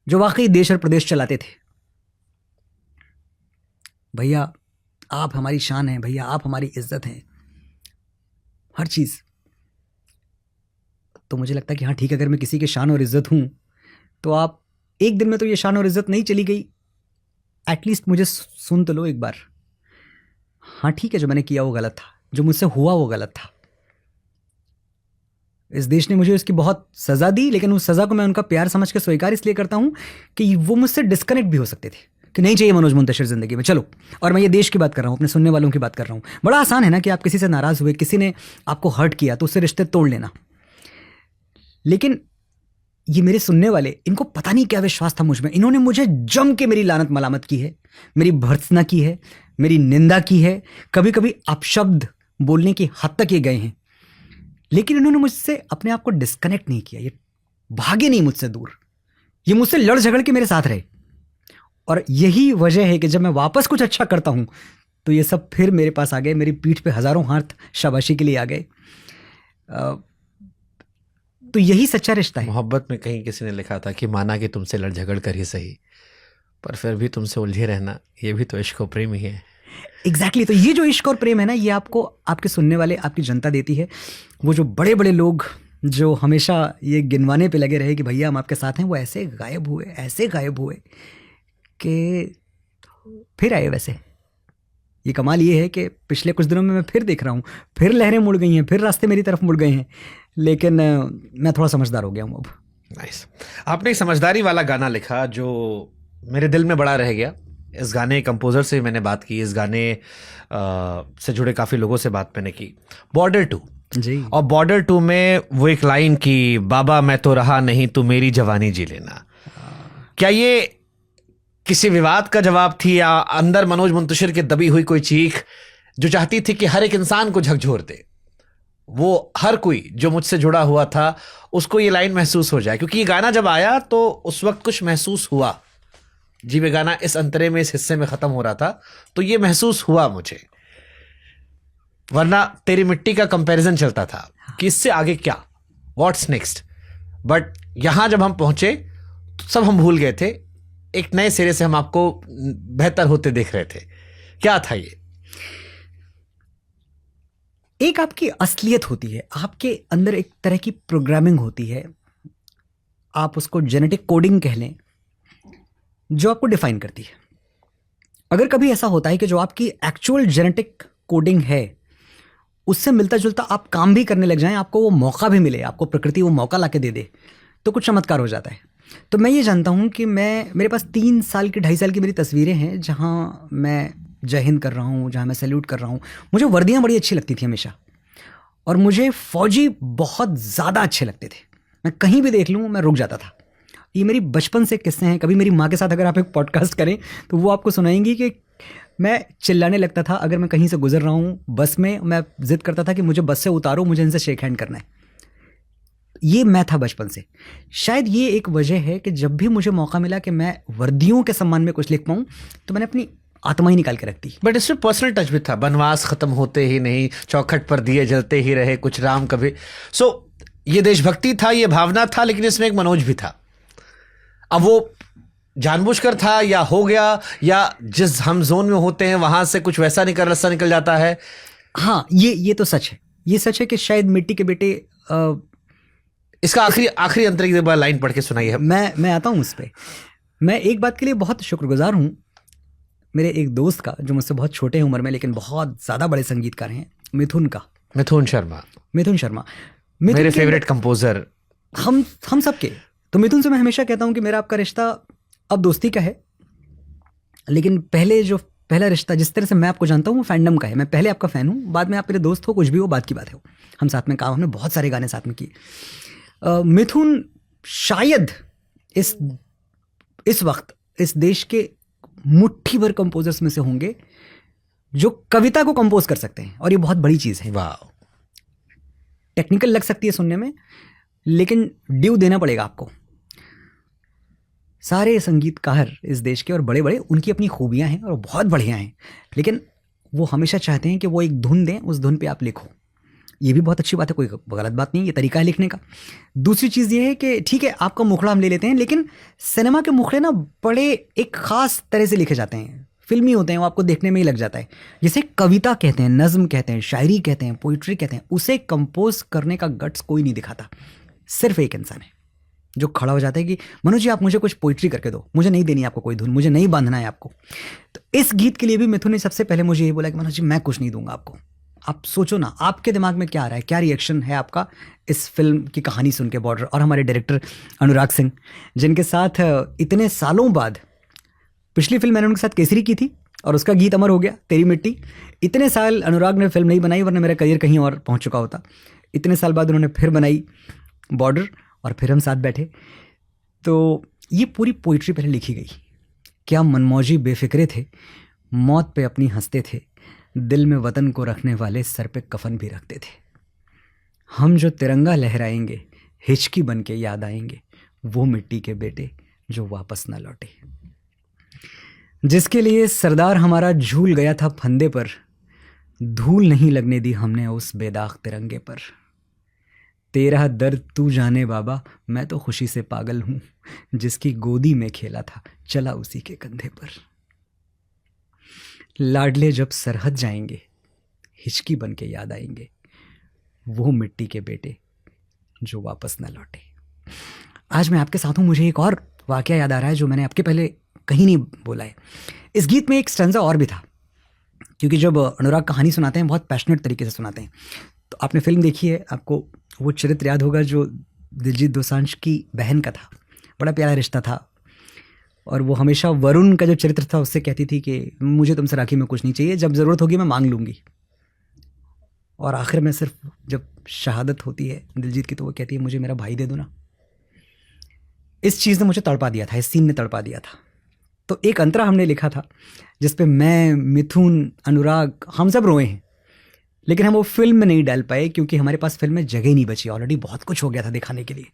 S2: जो वाकई देश और प्रदेश चलाते थे। भैया आप हमारी शान हैं, भैया आप हमारी इज्जत हैं, हर चीज़। तो मुझे लगता है कि हाँ ठीक है, अगर मैं किसी की शान और इज्जत हूँ तो आप एक दिन में तो ये शान और इज्जत नहीं चली गई, एटलीस्ट मुझे सुन तो लो एक बार। हाँ ठीक है, जो मैंने किया वो गलत था, जो मुझसे हुआ वो गलत था। इस देश ने मुझे उसकी बहुत सज़ा दी, लेकिन उस सज़ा को मैं उनका प्यार समझ के स्वीकार इसलिए करता हूँ कि वो मुझसे डिस्कनेक्ट भी हो सकते थे, कि नहीं चाहिए मनोज मुंतशिर ज़िंदगी में, चलो। और मैं ये देश की बात कर रहा हूँ, अपने सुनने वालों की बात कर रहा हूँ। बड़ा आसान है ना कि आप किसी से नाराज़ हुए, किसी ने आपको हर्ट किया तो उससे रिश्ते तोड़ लेना, लेकिन ये मेरे सुनने वाले, इनको पता नहीं क्या विश्वास था मुझ में, इन्होंने मुझे जम के मेरी लानत मलामत की है, मेरी भर्त्सना की है, मेरी निंदा की है, कभी कभी अपशब्द बोलने की हद तक ये गए हैं, लेकिन इन्होंने मुझसे अपने आप को डिस्कनेक्ट नहीं किया, ये भागे नहीं मुझसे दूर, ये मुझसे लड़ झगड़ के मेरे साथ रहे। और यही वजह है कि जब मैं वापस कुछ अच्छा करता हूं तो ये सब फिर मेरे पास आ गए, मेरी पीठ पे हजारों हाथ शाबाशी के लिए आ गए। तो यही सच्चा रिश्ता है।
S1: मोहब्बत में कहीं किसी ने लिखा था कि माना कि तुमसे लड़ झगड़ कर ही सही, पर फिर भी तुमसे उलझे रहना, ये भी तो इश्क और प्रेम ही है।
S2: एग्जैक्टली तो ये जो इश्क और प्रेम है ना, ये आपको आपके सुनने वाले, आपकी जनता देती है। वो जो बड़े बड़े लोग जो हमेशा ये गिनवाने पे लगे रहे कि भैया हम आपके साथ हैं, वो ऐसे गायब हुए, ऐसे गायब हुए कि फिर आए। वैसे ये कमाल ये है कि पिछले कुछ दिनों में मैं फिर देख रहा हूँ, फिर लहरें मुड़ गई हैं, फिर रास्ते मेरी तरफ मुड़ गए हैं, लेकिन मैं थोड़ा समझदार हो गया हूँ अब।
S1: नाइस। आपने एक समझदारी वाला गाना लिखा जो मेरे दिल में बड़ा रह गया। इस गाने कंपोजर से मैंने बात की, इस गाने से जुड़े काफ़ी लोगों से बात मैंने की, बॉर्डर 2
S2: जी।
S1: और बॉर्डर 2 में वो एक लाइन की, बाबा मैं तो रहा नहीं तू मेरी जवानी जी लेना। क्या ये किसी विवाद का जवाब थी या अंदर मनोज मुंतशिर की दबी हुई कोई चीख जो चाहती थी कि हर एक इंसान को झकझोर दे, वो हर कोई जो मुझसे जुड़ा हुआ था उसको ये लाइन महसूस हो जाए? क्योंकि ये गाना जब आया तो उस वक्त कुछ महसूस हुआ जी, वे गाना इस अंतरे में, इस हिस्से में खत्म हो रहा था, तो ये महसूस हुआ मुझे, वरना तेरी मिट्टी का कंपैरिजन चलता था कि इससे आगे क्या, व्हाट्स नेक्स्ट। बट यहां जब हम पहुंचे तो सब हम भूल गए थे, एक नए सिरे से हम आपको बेहतर होते देख रहे थे। क्या था ये?
S2: एक आपकी असलियत होती है, आपके अंदर एक तरह की प्रोग्रामिंग होती है, आप उसको जेनेटिक कोडिंग कह लें, जो आपको डिफाइन करती है। अगर कभी ऐसा होता है कि जो आपकी एक्चुअल जेनेटिक कोडिंग है उससे मिलता जुलता आप काम भी करने लग जाएं, आपको वो मौका भी मिले, आपको प्रकृति वो मौका लाके दे दे, तो कुछ चमत्कार हो जाता है। तो मैं ये जानता हूँ कि मेरे पास 3 साल की 2.5 साल की मेरी तस्वीरें हैं जहाँ मैं जय हिंद कर रहा हूँ, जहाँ मैं सैल्यूट कर रहा हूँ। मुझे वर्दियाँ बड़ी अच्छी लगती थी हमेशा, और मुझे फौजी बहुत ज़्यादा अच्छे लगते थे। मैं कहीं भी देख लूँ मैं रुक जाता था। ये मेरी बचपन से किस्से हैं। कभी मेरी माँ के साथ अगर आप एक पॉडकास्ट करें तो वो आपको सुनाएंगी कि मैं चिल्लाने लगता था अगर मैं कहीं से गुजर रहा हूँ बस में, मैं जिद करता था कि मुझे बस से उतारो, मुझे इनसे शेक हैंड करना है। ये मैं था बचपन से। शायद ये एक वजह है कि जब भी मुझे मौका मिला कि मैं वर्दियों के सम्मान में कुछ लिख पाऊँ तो मैंने अपनी आत्मा ही निकाल के रख दी।
S1: बट इसमें पर्सनल टच भी था, बनवास खत्म होते ही नहीं, चौखट पर दिए जलते ही रहे, कुछ राम कभी। सो ये देशभक्ति था, ये भावना था, लेकिन इसमें एक मनोज भी था। अब वो जानबूझकर था या हो गया, या जिस हम जोन में होते हैं वहां से कुछ वैसा रास्ता निकल जाता है।
S2: हाँ, ये तो सच है। ये सच है कि शायद मिट्टी के बेटे
S1: इसका आखिरी अंतर एक बार लाइन पढ़ के सुनाइए।
S2: मैं आता हूँ उस पर। मैं एक बात के लिए बहुत शुक्रगुजार हूँ मेरे एक दोस्त का, जो मुझसे बहुत छोटे हैं उम्र में लेकिन बहुत ज़्यादा बड़े संगीतकार हैं, मिथुन का।
S1: मिथुन शर्मा मेरे फेवरेट कंपोजर,
S2: हम सबके। तो मिथुन से मैं हमेशा कहता हूँ कि मेरा आपका रिश्ता अब दोस्ती का है, लेकिन पहला रिश्ता जिस तरह से मैं आपको जानता हूँ वो फैंडम का है। मैं पहले आपका फ़ैन हूँ, बाद में आप मेरे दोस्त हो, कुछ भी हो, बात की बात है। हम साथ में काम, हमने बहुत सारे गाने साथ में किए। मिथुन शायद इस वक्त इस देश के मुट्ठी भर कंपोजर्स में से होंगे जो कविता को कंपोज कर सकते हैं, और ये बहुत बड़ी चीज़ है।
S1: वाह।
S2: टेक्निकल लग सकती है सुनने में, लेकिन ड्यू देना पड़ेगा आपको। सारे संगीतकार इस देश के और बड़े बड़े, उनकी अपनी खूबियां हैं और बहुत बढ़िया हैं, लेकिन वो हमेशा चाहते हैं कि वो एक धुन दें, उस धुन पे आप लिखो। ये भी बहुत अच्छी बात है, कोई गलत बात नहीं, ये तरीका है लिखने का। दूसरी चीज़ ये है कि ठीक है आपका मुखड़ा हम ले लेते हैं, लेकिन सिनेमा के मुखड़े ना बड़े एक ख़ास तरह से लिखे जाते हैं, फिल्मी होते हैं, वो आपको देखने में ही लग जाता है। जैसे कविता कहते हैं, नज़्म कहते हैं, शायरी कहते हैं, पोइट्री कहते हैं, उसे कंपोज करने का गट्स कोई नहीं दिखाता, सिर्फ एक इंसान है जो खड़ा हो जाता है कि मनोज जी आप मुझे कुछ पोइट्री करके दो, मुझे नहीं देनी आपको कोई धुन, मुझे नहीं बांधना है आपको। तो इस गीत के लिए भी मिथुन ने सबसे पहले मुझे ये बोला कि मनोज जी मैं कुछ नहीं दूंगा आपको, आप सोचो ना आपके दिमाग में क्या आ रहा है, क्या रिएक्शन है आपका इस फिल्म की कहानी सुन के बॉर्डर। और हमारे डायरेक्टर अनुराग सिंह, जिनके साथ इतने सालों बाद, पिछली फिल्म मैंने उनके साथ केसरी की थी और उसका गीत अमर हो गया तेरी मिट्टी। इतने साल अनुराग ने फिल्म नहीं बनाई, वरना मेरा करियर कहीं और पहुंच चुका होता। इतने साल बाद उन्होंने फिर बनाई बॉर्डर और फिर हम साथ बैठे। तो ये पूरी पोइट्री पहले लिखी गई। क्या मनमौजी बेफिक्रे थे, मौत पे अपनी हंसते थे, दिल में वतन को रखने वाले सर पे कफन भी रखते थे। हम जो तिरंगा लहराएंगे हिचकी बन के याद आएंगे, वो मिट्टी के बेटे जो वापस ना लौटे। जिसके लिए सरदार हमारा झूल गया था फंदे पर, धूल नहीं लगने दी हमने उस बेदाग तिरंगे पर। तेरा दर्द तू जाने बाबा, मैं तो खुशी से पागल हूं, जिसकी गोदी में खेला था चला उसी के कंधे पर। लाडले जब सरहद जाएंगे हिचकी बन के याद आएंगे, वो मिट्टी के बेटे जो वापस न लौटे। आज मैं आपके साथ हूं, मुझे एक और वाकया याद आ रहा है जो मैंने आपके पहले कहीं नहीं बोला है। इस गीत में एक स्टैंजा और भी था, क्योंकि जब अनुराग कहानी सुनाते हैं बहुत पैशनेट तरीके से सुनाते हैं। तो आपने फिल्म देखी है, आपको वो चरित्र याद होगा जो दिलजीत दोसांझ की बहन का था। बड़ा प्यारा रिश्ता था और वो हमेशा वरुण का जो चरित्र था उससे कहती थी कि मुझे तुमसे राखी में कुछ नहीं चाहिए, जब ज़रूरत होगी मैं मांग लूँगी। और आखिर में सिर्फ जब शहादत होती है दिलजीत की तो वो कहती है मुझे मेरा भाई दे दो ना। इस चीज़ ने मुझे तड़पा दिया था, इस सीन ने तड़पा दिया था। तो एक अंतरा हमने लिखा था जिस पे मैं, मिथुन, अनुराग, हम सब रोए हैं, लेकिन हम वो फिल्म में नहीं डाल पाए क्योंकि हमारे पास फिल्म में जगह नहीं बची, ऑलरेडी बहुत कुछ हो गया था दिखाने के लिए।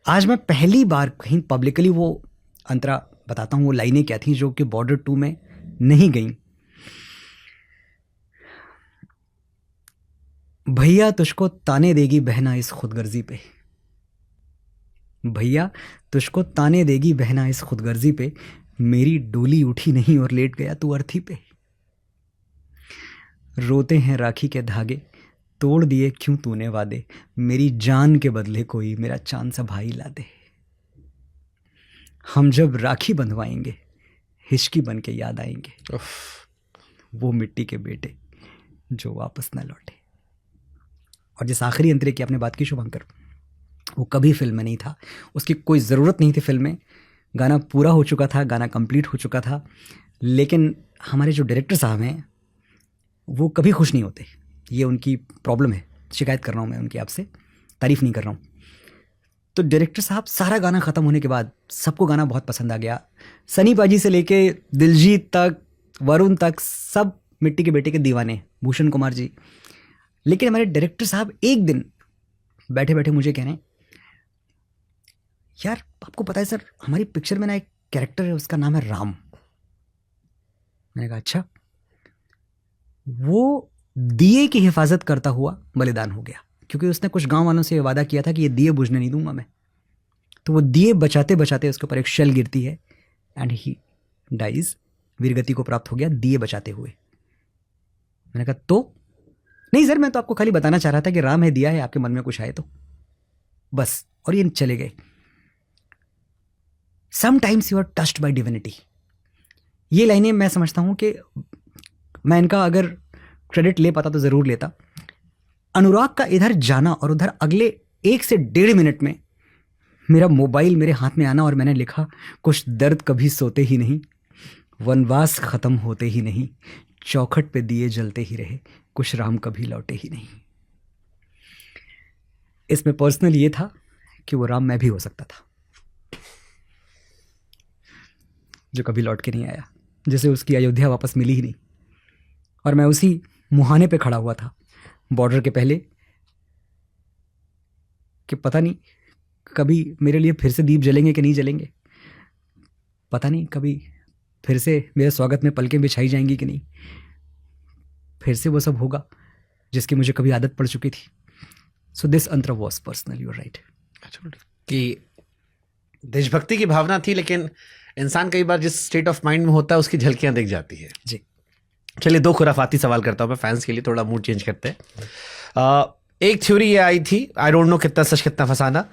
S2: आज मैं पहली बार कहीं पब्लिकली वो अंतरा बताता हूँ, वो लाइनें क्या थी जो कि बॉर्डर 2 में नहीं गई। भैया तुझको ताने देगी बहना इस खुदगर्जी पे, भैया तुझको ताने देगी बहना इस खुदगर्जी पे, मेरी डोली उठी नहीं और लेट गया तू अर्थी पे। रोते हैं राखी के धागे, तोड़ दिए क्यों तूने वादे, मेरी जान के बदले कोई मेरा चांद सा भाई ला दे। हम जब राखी बंधवाएंगे हिचकी बन के याद आएंगे, वो मिट्टी के बेटे जो वापस ना लौटे। और जिस आखिरी अंतरे की आपने बात की शुभंकर, वो कभी फिल्म में नहीं था, उसकी कोई ज़रूरत नहीं थी फिल्म में। गाना पूरा हो चुका था, गाना कंप्लीट हो चुका था, लेकिन हमारे जो डायरेक्टर साहब हैं वो कभी खुश नहीं होते। ये उनकी प्रॉब्लम है, शिकायत कर रहा हूँ मैं उनकी, आपसे तारीफ़ नहीं कर रहा हूँ। तो डायरेक्टर साहब सारा गाना ख़त्म होने के बाद सबको गाना बहुत पसंद आ गया। सनी पाजी से लेके दिलजीत तक, वरुण तक, सब मिट्टी के बेटे के दीवाने, भूषण कुमार जी। लेकिन हमारे डायरेक्टर साहब एक दिन बैठे बैठे मुझे कह रहे हैं, यार आपको पता है सर हमारी पिक्चर में ना एक कैरेक्टर है उसका नाम है राम। मैंने कहा अच्छा। वो दिए की हिफाजत करता हुआ बलिदान हो गया, क्योंकि उसने कुछ गांव वालों से वादा किया था कि ये दिए बुझने नहीं दूंगा मैं। तो वो दिए बचाते बचाते उसके ऊपर एक शेल गिरती है एंड ही डाइज, वीरगति को प्राप्त हो गया दिए बचाते हुए। मैंने कहा तो नहीं सर, मैं तो आपको खाली बताना चाह रहा था कि राम है, दिया है, आपके मन में कुछ आए तो बस। और ये चले गए। Sometimes you are touched by divinity. ये लाइनें मैं समझता हूं कि मैं इनका अगर क्रेडिट ले पाता तो ज़रूर लेता। अनुराग का इधर जाना और उधर अगले 1 से 1.5 मिनट में मेरा मोबाइल मेरे हाथ में आना और मैंने लिखा, कुछ दर्द कभी सोते ही नहीं, वनवास ख़त्म होते ही नहीं, चौखट पे दिए जलते ही रहे, कुछ राम कभी लौटे ही नहीं। इसमें पर्सनल ये था कि वो राम मैं भी हो सकता था, जो कभी लौट के नहीं आया, जिसे उसकी अयोध्या वापस मिली ही नहीं। और मैं उसी मुहाने पे खड़ा हुआ था बॉर्डर के पहले कि पता नहीं कभी मेरे लिए फिर से दीप जलेंगे कि नहीं जलेंगे, पता नहीं कभी फिर से मेरे स्वागत में पलकें बिछाई जाएंगी कि नहीं, फिर से वो सब होगा जिसकी मुझे कभी आदत पड़ चुकी थी. सो दिस अंतरा was personal. You are right.
S1: कि देशभक्ति की भावना थी, लेकिन इंसान कई बार जिस स्टेट ऑफ माइंड में होता है उसकी झलकियां दिख जाती है.
S2: जी.
S1: चलिए 2 खुराफाती सवाल करता हूं मैं फैंस के लिए, थोड़ा मूड चेंज करते हैं. एक थ्योरी ये आई थी, आई डोंट नो कितना सच कितना फसाना,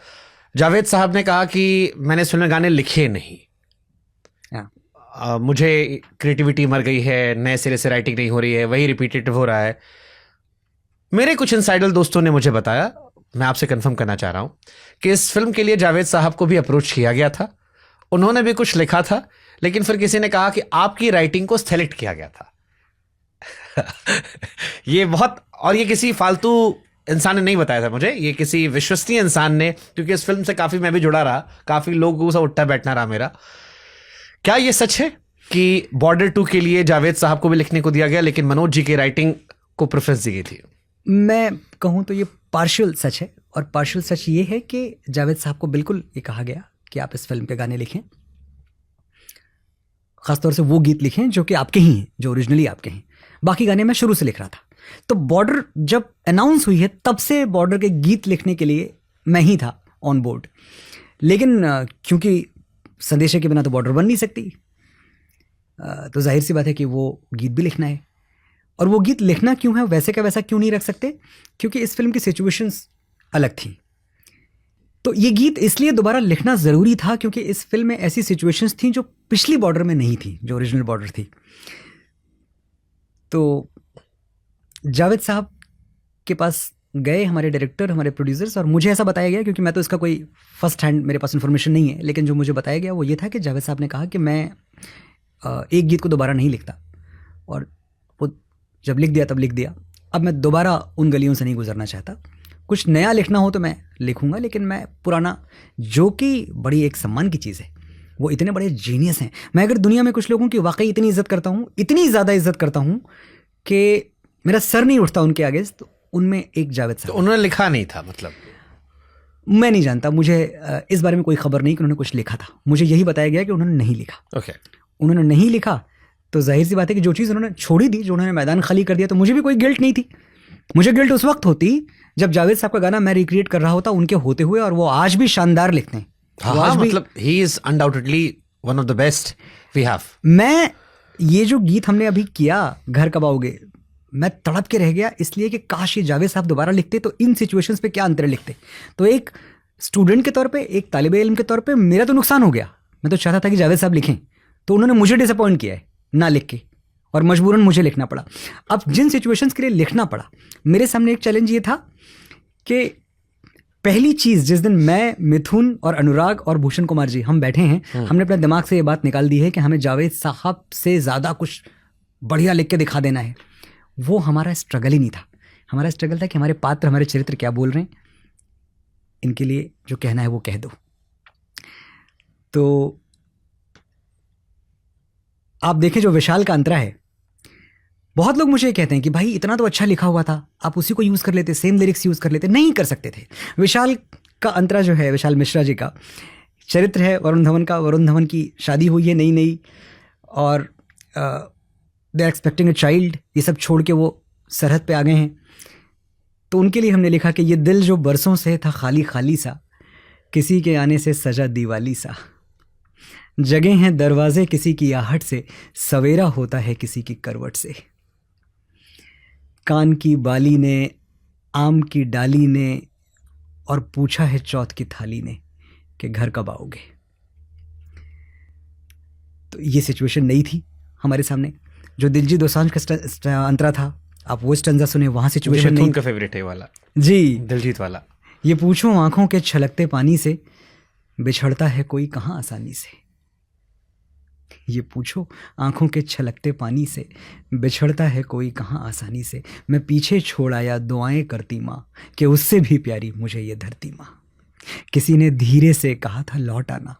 S1: जावेद साहब ने कहा कि मैंने इस फिल्म में गाने लिखे नहीं. मुझे क्रिएटिविटी मर गई है, नए सिरे से राइटिंग नहीं हो रही है, वही रिपीटेटिव हो रहा है. मेरे कुछ इनसाइडर दोस्तों ने मुझे बताया, मैं आपसे कंफर्म करना चाह रहा हूं कि इस फिल्म के लिए जावेद साहब को भी अप्रोच किया गया था, उन्होंने भी कुछ लिखा था, लेकिन फिर किसी ने कहा कि आपकी राइटिंग को सेलेक्ट किया गया था. ये बहुत, और ये किसी फालतू इंसान ने नहीं बताया था मुझे, ये किसी विश्वसनीय इंसान ने, क्योंकि इस फिल्म से काफी मैं भी जुड़ा रहा, काफी लोगों से उठना बैठना रहा मेरा. क्या ये सच है कि बॉर्डर 2 के लिए जावेद साहब को भी लिखने को दिया गया, लेकिन मनोज जी के राइटिंग को प्रेफरेंस दी गई थी?
S2: मैं कहूँ तो ये पार्शियल सच है, और पार्शियल सच ये है कि जावेद साहब को बिल्कुल ये कहा गया कि आप इस फिल्म के गाने लिखें, खासतौर से वो गीत लिखें जो कि आपके ही हैं, जो ओरिजिनली आपके हैं. बाकी गाने मैं शुरू से लिख रहा था. तो बॉर्डर जब अनाउंस हुई है तब से बॉर्डर के गीत लिखने के लिए मैं ही था ऑन बोर्ड. लेकिन क्योंकि संदेशे के बिना तो बॉर्डर बन नहीं सकती, तो जाहिर सी बात है कि वो गीत भी लिखना है. और वो गीत लिखना क्यों है, वैसे का वैसा क्यों नहीं रख सकते, क्योंकि इस फिल्म की सिचुएशंस अलग थी. तो ये गीत इसलिए दोबारा लिखना ज़रूरी था क्योंकि इस फिल्म में ऐसी सिचुएशंस थी जो पिछली बॉर्डर में नहीं थी, जो ओरिजिनल बॉर्डर थी. तो जावेद साहब के पास गए हमारे डायरेक्टर, हमारे प्रोड्यूसर्स, और मुझे ऐसा बताया गया, क्योंकि मैं तो इसका कोई फर्स्ट हैंड मेरे पास इन्फॉर्मेशन नहीं है, लेकिन जो मुझे बताया गया वो ये था कि जावेद साहब ने कहा कि मैं एक गीत को दोबारा नहीं लिखता, और वो जब लिख दिया तब लिख दिया. अब मैं दोबारा उन गलियों से नहीं गुजरना चाहता. कुछ नया लिखना हो तो मैं लिखूंगा, लेकिन मैं पुराना, जो कि बड़ी एक सम्मान की चीज़ है, वो इतने बड़े जीनियस हैं. मैं अगर दुनिया में कुछ लोगों की वाकई इतनी इज्जत करता हूँ, इतनी ज़्यादा इज्जत करता हूँ कि मेरा सर नहीं उठता उनके आगे, तो उनमें एक जावेद साहब.
S1: तो उन्होंने लिखा नहीं था? मतलब
S2: मैं नहीं जानता, मुझे इस बारे में कोई खबर नहीं कि उन्होंने कुछ लिखा था. मुझे यही बताया गया कि उन्होंने नहीं लिखा.
S1: ओके.
S2: उन्होंने नहीं लिखा तो जाहिर सी बात है कि जो चीज़ उन्होंने छोड़ी दी, जो उन्होंने मैदान खाली कर दिया, तो मुझे भी कोई गिल्ट नहीं थी. मुझे गिल्ट उस वक्त होती जब जावेद साहब का गाना मैं रिक्रिएट कर रहा होता उनके होते हुए, और वो आज भी शानदार लिखते हैं.
S1: हाँ, मतलब he is undoubtedly one of the best we have.
S2: मैं ये जो गीत हमने अभी किया, घर कब आओगे, मैं तड़प के रह गया इसलिए कि काश ये जावेद साहब दोबारा लिखते तो इन सिचुएशंस पे क्या अंतर लिखते. तो एक स्टूडेंट के तौर पे, एक तालिबे इल्म के तौर पे मेरा तो नुकसान हो गया. मैं तो चाहता था कि जावेद साहब लिखें, तो उन्होंने मुझे डिसअपॉइंट किया है ना लिख के, और मजबूरन मुझे लिखना पड़ा. अब जिन सिचुएशंस के लिए लिखना पड़ा, मेरे सामने एक चैलेंज ये था कि पहली चीज़, जिस दिन मैं, मिथुन और अनुराग और भूषण कुमार जी हम बैठे हैं, हमने अपने दिमाग से ये बात निकाल दी है कि हमें जावेद साहब से ज़्यादा कुछ बढ़िया लिख के दिखा देना है. वो हमारा स्ट्रगल ही नहीं था. हमारा स्ट्रगल था कि हमारे पात्र, हमारे चरित्र क्या बोल रहे हैं, इनके लिए जो कहना है वो कह दो. तो आप देखें जो विशाल का अंतरा है, बहुत लोग मुझे कहते हैं कि भाई इतना तो अच्छा लिखा हुआ था, आप उसी को यूज़ कर लेते, सेम लिरिक्स यूज़ कर लेते. नहीं कर सकते थे. विशाल का अंतरा जो है, विशाल मिश्रा जी का चरित्र है वरुण धवन का. वरुण धवन की शादी हुई है नई नई, और they are expecting a child. ये सब छोड़ के वो सरहद पे आ गए हैं. तो उनके लिए हमने लिखा कि ये दिल जो बरसों से था खाली खाली सा, किसी के आने से सजा दीवाली सा, जगह हैं दरवाजे किसी की आहट से, सवेरा होता है किसी की करवट से. कान की बाली ने, आम की डाली ने, और पूछा है चौथ की थाली ने कि घर कब आओगे. तो ये सिचुएशन नहीं थी हमारे सामने. जो दिलजीत दोसांझ का अंतरा था, आप वो स्टंजा सुने, वहाँ सिचुएशन नहीं.
S1: उनका फेवरेट है वाला
S2: जी,
S1: दिलजीत वाला.
S2: ये पूछो आंखों के छलकते पानी से, बिछड़ता है कोई कहाँ आसानी से. ये पूछो आंखों के छलकते पानी से, बिछड़ता है कोई कहाँ आसानी से. मैं पीछे छोड़ आया दुआएं करती माँ, कि उससे भी प्यारी मुझे ये धरती माँ. किसी ने धीरे से कहा था लौट आना,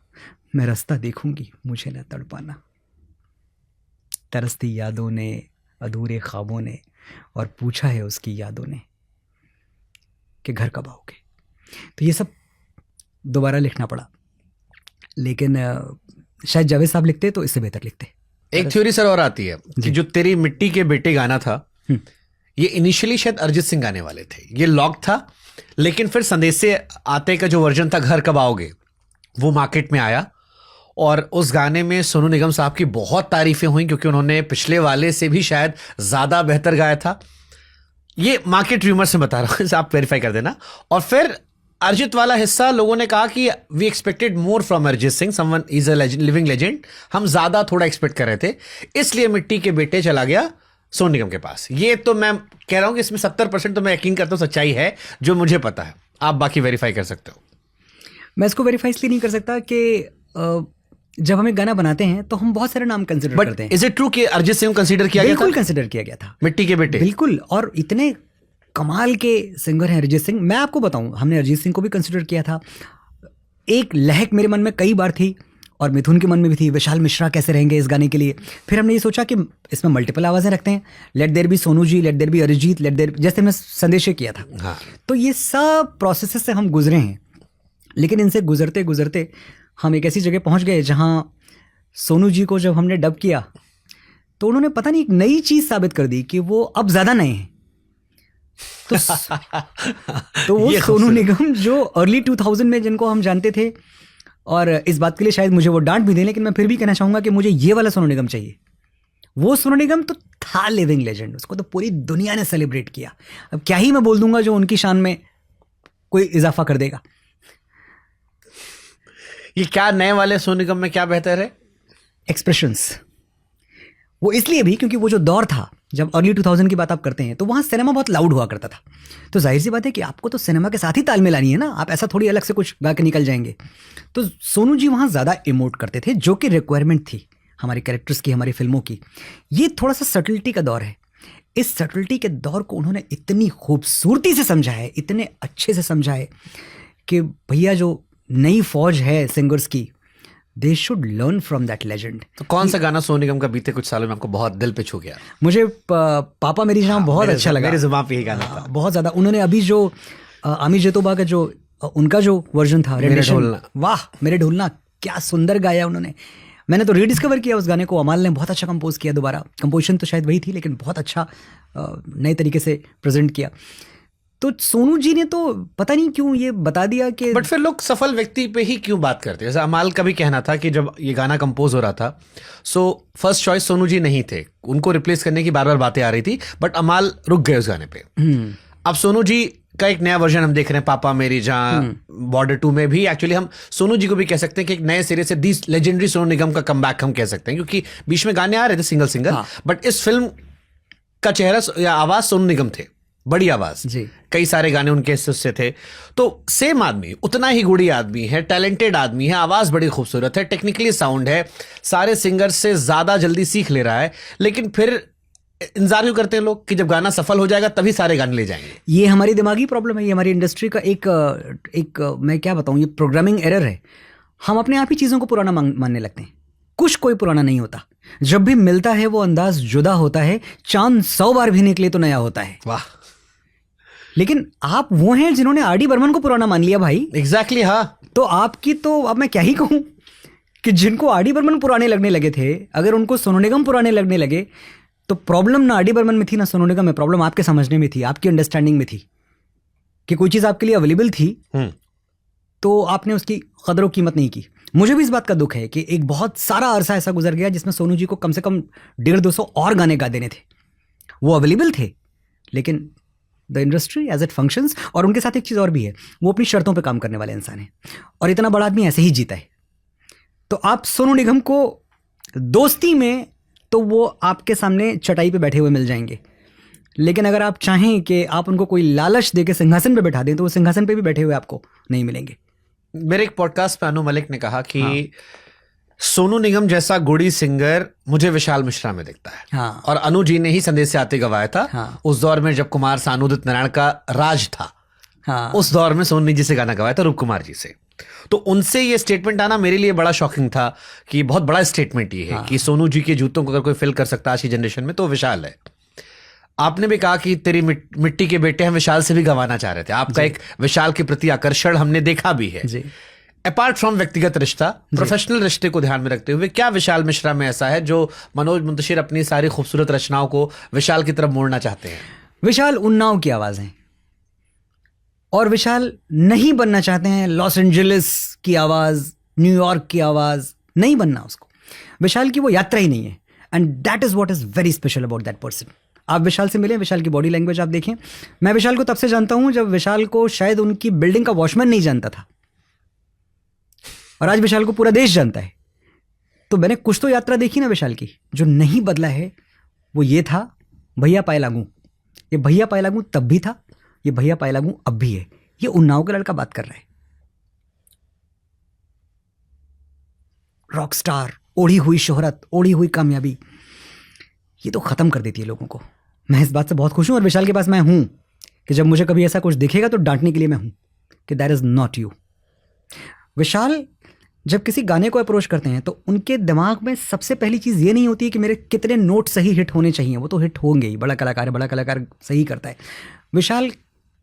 S2: मैं रास्ता देखूंगी मुझे न तड़पाना. तरसती यादों ने, अधूरे ख्वाबों ने, और पूछा है उसकी यादों ने कि घर कब आओगे. तो ये सब दोबारा लिखना पड़ा, लेकिन शायद जावेद साहब लिखते तो इससे बेहतर लिखते.
S1: एक थ्योरी सर और आती है कि जो तेरी मिट्टी के बेटे गाना था, ये इनिशियली शायद अरिजीत सिंह गाने वाले थे, ये लॉक था, लेकिन फिर संदेश से आते का जो वर्जन था घर कब आओगे वो मार्केट में आया और उस गाने में सोनू निगम साहब की बहुत तारीफें हुई क्योंकि उन्होंने पिछले वाले से भी शायद ज़्यादा बेहतर गाया था। ये मार्केट रूमर से बता रहा हूँ, आप वेरीफाई कर देना। और फिर अरिजीत वाला हिस्सा लोगों ने कहा कि we expected more from Arijit Singh, someone is a living legend, हम ज़्यादा थोड़ा एक्सपेक्ट कर रहे थे, इसलिए मिट्टी के बेटे चला गया सोनू निगम के पास। ये तो मैं कह रहा हूँ कि इसमें 70% तो मैं यकीन करता हूँ सच्चाई है जो मुझे पता है, आप बाकी वेरीफाई कर सकते हो।
S2: मैं इसको वेरीफाई इसलिए नहीं कर सकता कि जब हम एक गाना बनाते हैं तो हम बहुत सारे नाम कंसिडर करते हैं।
S1: इज इट ट्रू कि अरिजीत सिंह कंसीडर किया गया था?
S2: बिल्कुल कंसिडर किया गया था,
S1: मिट्टी के बेटे,
S2: बिल्कुल। और इतने कमाल के सिंगर हैं अरिजीत सिंह। मैं आपको बताऊं, हमने अरिजीत सिंह को भी कंसिडर किया था। एक लहक मेरे मन में कई बार थी और मिथुन के मन में भी थी, विशाल मिश्रा कैसे रहेंगे इस गाने के लिए। फिर हमने ये सोचा कि इसमें मल्टीपल आवाज़ें रखते हैं, let there be Sonu ji, let there be Arijit, let there, जैसे हमने संदेशे किया था।
S1: हाँ।
S2: तो ये सब प्रोसेस से हम गुजरे हैं, लेकिन इनसे गुजरते गुजरते हम एक ऐसी जगह पहुंच गए जहां सोनू जी को जब हमने डब किया तो उन्होंने पता नहीं एक नई चीज़ साबित कर दी कि वो अब ज़्यादा नए हैं। तो वो सोनू निगम जो अर्ली 2000 में जिनको हम जानते थे, और इस बात के लिए शायद मुझे वो डांट भी दें, लेकिन मैं फिर भी कहना चाहूँगा कि मुझे ये वाला सोनू निगम चाहिए। वो सोनू निगम तो था लिविंग लेजेंड, उसको तो पूरी दुनिया ने सेलिब्रेट किया। अब क्या ही मैं बोल दूंगा जो उनकी शान में कोई इजाफा कर देगा।
S1: ये क्या नए वाले सोनू निगम में क्या बेहतर है?
S2: एक्सप्रेशंस। वो इसलिए भी क्योंकि वो जो दौर था, जब अर्ली 2000 की बात आप करते हैं, तो वहाँ सिनेमा बहुत लाउड हुआ करता था। तो जाहिर सी बात है कि आपको तो सिनेमा के साथ ही तालमेल आनी है ना, आप ऐसा थोड़ी अलग से कुछ गा के निकल जाएंगे। तो सोनू जी वहाँ ज़्यादा इमोट करते थे, जो कि रिक्वायरमेंट थी हमारे कैरेक्टर्स की, हमारी फिल्मों की। ये थोड़ा सा सटलिटी का दौर है। इस सटलिटी के दौर को उन्होंने इतनी खूबसूरती से समझा है, इतने अच्छे से समझा है कि भैया जो नई फौज है सिंगर्स की, they should learn from that legend.
S1: तो कौन सा गाना सोनू निगम का बीते कुछ सालों में आपको बहुत दिल पे छू गया?
S2: मुझे पापा मेरी जान बहुत अच्छा लगा।
S1: मेरे जुबान पे ही गाना था
S2: बहुत ज़्यादा। उन्होंने अभी जो आमिर जेतोबा का जो उनका जो वर्जन था,
S1: मेरे ढोलना,
S2: वाह मेरे ढोलना, क्या सुंदर गाया उन्होंने। मैंने तो रीडिस्कवर किया उस गाने को, अमाल ने बहुत अच्छा कंपोज किया दोबारा। कंपोजिशन तो शायद वही थी, लेकिन बहुत अच्छा नए तरीके से प्रेजेंट किया। तो सोनू जी ने तो पता नहीं क्यों ये बता दिया कि,
S1: बट फिर लोग सफल व्यक्ति पे ही क्यों बात करते हैं? जैसे अमाल का भी कहना था कि जब ये गाना कंपोज हो रहा था, so first choice Sonu ji नहीं थे, उनको रिप्लेस करने की बार बार बातें आ रही थी, बट अमाल रुक गए उस गाने पे। अब सोनू जी का एक नया वर्जन हम देख रहे हैं, पापा मेरी जान, बॉर्डर 2 में भी एक्चुअली हम सोनू जी को भी कह सकते हैं कि एक नए सिरे से दी लेजेंडरी सोनू निगम का कमबैक हम कह सकते हैं, क्योंकि बीच में गाने आ रहे थे सिंगल, बट इस फिल्म का चेहरा या आवाज सोनू निगम थे, बड़ी आवाज
S2: जी।
S1: कई सारे गाने उनके हिस्से थे। तो सेम आदमी, उतना ही गुड़ी आदमी है, टैलेंटेड आदमी है, आवाज बड़ी खूबसूरत है, टेक्निकली साउंड है, सारे सिंगर से ज्यादा जल्दी सीख ले रहा है, लेकिन फिर इंतजार क्यों करते हैं लोग कि जब गाना सफल हो जाएगा तभी सारे गाने ले जाएंगे?
S2: ये हमारी दिमागी प्रॉब्लम है, ये हमारी इंडस्ट्री का एक मैं क्या बताऊं, ये प्रोग्रामिंग एरर है। हम अपने आप ही चीज़ों को पुराना मानने लगते हैं। कुछ कोई पुराना नहीं होता, जब भी मिलता है वो अंदाज जुदा होता है, चांद 100 बार भी निकले तो नया होता है।
S1: वाह।
S2: लेकिन आप वो हैं जिन्होंने आर डी बर्मन को पुराना मान लिया भाई।
S1: एग्जैक्टली हाँ।
S2: तो आपकी तो अब मैं क्या ही कहूं कि जिनको आर डी बर्मन पुराने लगने लगे थे, अगर उनको सोनू निगम पुराने लगने लगे, तो प्रॉब्लम ना आर डी बर्मन में थी ना सोनू निगम में, प्रॉब्लम आपके समझने में थी, आपकी अंडरस्टैंडिंग में थी कि कोई चीज़ आपके लिए अवेलेबल थी तो आपने उसकी कदर व कीमत नहीं की। मुझे भी इस बात का दुख है कि एक बहुत सारा अरसा ऐसा गुजर गया जिसमें सोनू जी को कम से कम 150-200 और गाने गा देने थे, वो अवेलेबल थे, लेकिन the industry as it functions. और उनके साथ एक चीज़ और भी है, वो अपनी शर्तों पे काम करने वाले इंसान हैं, और इतना बड़ा आदमी ऐसे ही जीता है। तो आप सोनू निगम को दोस्ती में तो वो आपके सामने चटाई पे बैठे हुए मिल जाएंगे, लेकिन अगर आप चाहें कि आप उनको कोई लालच दे के सिंहासन पे बैठा दें तो वो सिंहासन पे भी बैठे हुए आपको नहीं मिलेंगे।
S1: मेरे एक पॉडकास्ट पे अनु मलिक ने कहा कि सोनू निगम जैसा गुड़ी सिंगर मुझे विशाल मिश्रा में दिखता है।
S2: हाँ।
S1: और अनु जी ने ही संदेश से आते गवाया था।
S2: हाँ।
S1: उस दौर में जब कुमार सानू उदित नारायण का राज था।
S2: हाँ।
S1: उस दौर में सोनू जी से गाना गवाया था, रूप कुमार जी से। तो उनसे ये स्टेटमेंट आना मेरे लिए बड़ा शॉकिंग था कि बहुत बड़ा स्टेटमेंट ये है कि सोनू जी के जूतों को अगर कोई फिल कर सकता है आज की जनरेशन में तो विशाल है। आपने भी कहा कि तेरी मिट्टी के बेटे हम विशाल से भी गवाना चाह रहे थे, आपका एक विशाल के प्रति आकर्षण हमने देखा भी है। अपार्ट फ्रॉम व्यक्तिगत रिश्ता, प्रोफेशनल रिश्ते को ध्यान में रखते हुए क्या विशाल मिश्रा में ऐसा है जो मनोज मुंतशिर अपनी सारी खूबसूरत रचनाओं को विशाल की तरफ मोड़ना चाहते हैं?
S2: विशाल उन्नाव की आवाज़ है और विशाल नहीं बनना चाहते हैं लॉस एंजलिस की आवाज़, न्यूयॉर्क की आवाज़, नहीं बनना उसको। विशाल की वो यात्रा ही नहीं है, and that is what is very special about that person. आप विशाल से मिलें, विशाल की बॉडी लैंग्वेज आप देखें। मैं विशाल को तब से जानता हूं जब विशाल को शायद उनकी बिल्डिंग का वॉचमैन नहीं जानता था, और आज विशाल को पूरा देश जानता है। तो मैंने कुछ तो यात्रा देखी ना विशाल की, जो नहीं बदला है वो ये था, भैया पाए लागू। ये भैया पाए लागू तब भी था, ये भैया पाए लागू अब भी है। ये उन्नाव का लड़का बात कर रहा है। रॉक स्टार, ओढ़ी हुई शोहरत, ओढ़ी हुई कामयाबी, ये तो खत्म कर देती है लोगों को। मैं इस बात से बहुत खुश हूं, और विशाल के पास मैं हूं कि जब मुझे कभी ऐसा कुछ दिखेगा तो डांटने के लिए मैं हूं कि दैट इज नॉट यू। विशाल जब किसी गाने को अप्रोच करते हैं तो उनके दिमाग में सबसे पहली चीज़ ये नहीं होती है कि मेरे कितने नोट सही हिट होने चाहिए, वो तो हिट होंगे ही, बड़ा कलाकार है, बड़ा कलाकार सही करता है। विशाल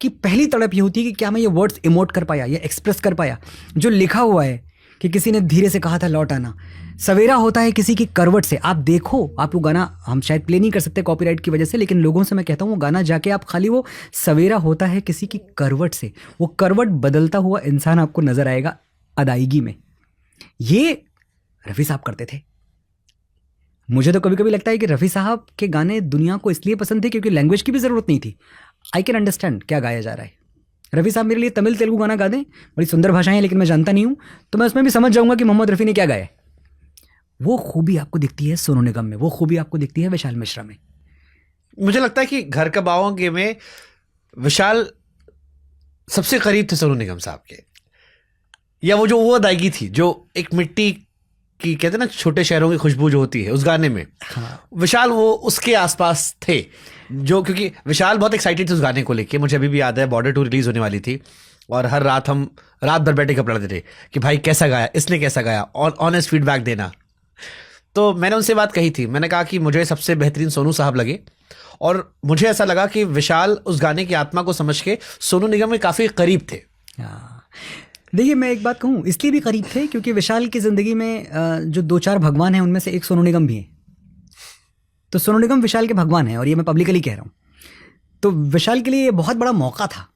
S2: की पहली तड़प ये होती है कि क्या मैं ये वर्ड्स इमोट कर पाया, ये एक्सप्रेस कर पाया जो लिखा हुआ है कि किसी ने धीरे से कहा था लौट आना, सवेरा होता है किसी की करवट से। आप देखो, आप वो गाना हम शायद प्ले नहीं कर सकते कॉपीराइट की वजह से, लेकिन लोगों से मैं कहता हूँ वो गाना जाके आप खाली वो सवेरा होता है किसी की करवट से, वो करवट बदलता हुआ इंसान आपको नजर आएगा अदायगी में। ये रफ़ी साहब करते थे। मुझे तो कभी कभी लगता है कि रफ़ी साहब के गाने दुनिया को इसलिए पसंद थे क्योंकि लैंग्वेज की भी ज़रूरत नहीं थी। आई कैन अंडरस्टैंड क्या गाया जा रहा है। रफ़ी साहब मेरे लिए तमिल तेलुगु गाना गा दें, बड़ी सुंदर भाषाएं हैं लेकिन मैं जानता नहीं हूँ, तो मैं उसमें भी समझ जाऊंगा कि मोहम्मद रफ़ी ने क्या गाया है। वो खूबी आपको दिखती है सोनू निगम में, वो खूबी आपको दिखती है विशाल मिश्रा में।
S1: मुझे लगता है कि घर का बावों में विशाल सबसे करीब थे सोनू निगम साहब के, या वो अदायगी थी जो एक मिट्टी की कहते हैं ना छोटे शहरों की खुशबू जो होती है उस गाने में।
S2: हाँ।
S1: विशाल वो उसके आसपास थे, जो क्योंकि विशाल बहुत एक्साइटेड थे उस गाने को लेके। मुझे अभी भी याद है बॉर्डर 2 रिलीज होने वाली थी और हर रात हम रात भर बैठे कपड़ा लेते थे कि भाई कैसा गाया, इसने कैसा गाया, और ऑनेस्ट फीडबैक देना। तो मैंने उनसे बात कही थी, मैंने कहा कि मुझे सबसे बेहतरीन सोनू साहब लगे, और मुझे ऐसा लगा कि विशाल उस गाने की आत्मा को समझ के सोनू निगम में काफ़ी करीब थे।
S2: देखिए मैं एक बात कहूँ, इसलिए भी करीब थे क्योंकि विशाल की ज़िंदगी में जो 2-4 भगवान हैं उनमें से एक सोनू निगम भी हैं। तो सोनू निगम विशाल के भगवान हैं, और ये मैं पब्लिकली कह रहा हूँ। तो विशाल के लिए ये बहुत बड़ा मौका था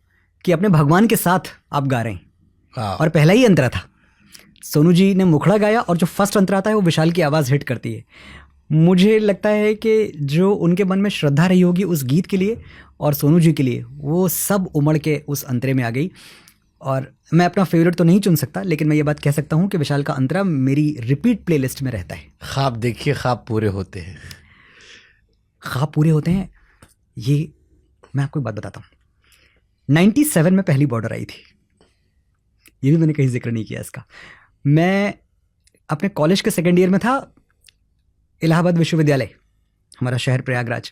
S2: कि अपने भगवान के साथ आप गा रहे हैं। और पहला ही अंतरा था, सोनू जी ने मुखड़ा गाया, और जो फर्स्ट अंतरा आता है वो विशाल की आवाज़ हिट करती है। मुझे लगता है कि जो उनके मन में श्रद्धा रही होगी उस गीत के लिए और सोनू जी के लिए, वो सब उमड़ के उस अंतरे में आ गई। और मैं अपना फेवरेट तो नहीं चुन सकता, लेकिन मैं ये बात कह सकता हूँ कि विशाल का अंतरा मेरी रिपीट प्लेलिस्ट में रहता है।
S1: ख्वाब देखिए ख्वाब पूरे होते हैं,
S2: ख्वाब पूरे होते हैं। ये मैं आपको एक बात बताता हूँ, 97 में पहली बॉर्डर आई थी, ये भी मैंने कहीं जिक्र नहीं किया इसका। मैं अपने कॉलेज के सेकेंड ईयर में था, इलाहाबाद विश्वविद्यालय, हमारा शहर प्रयागराज।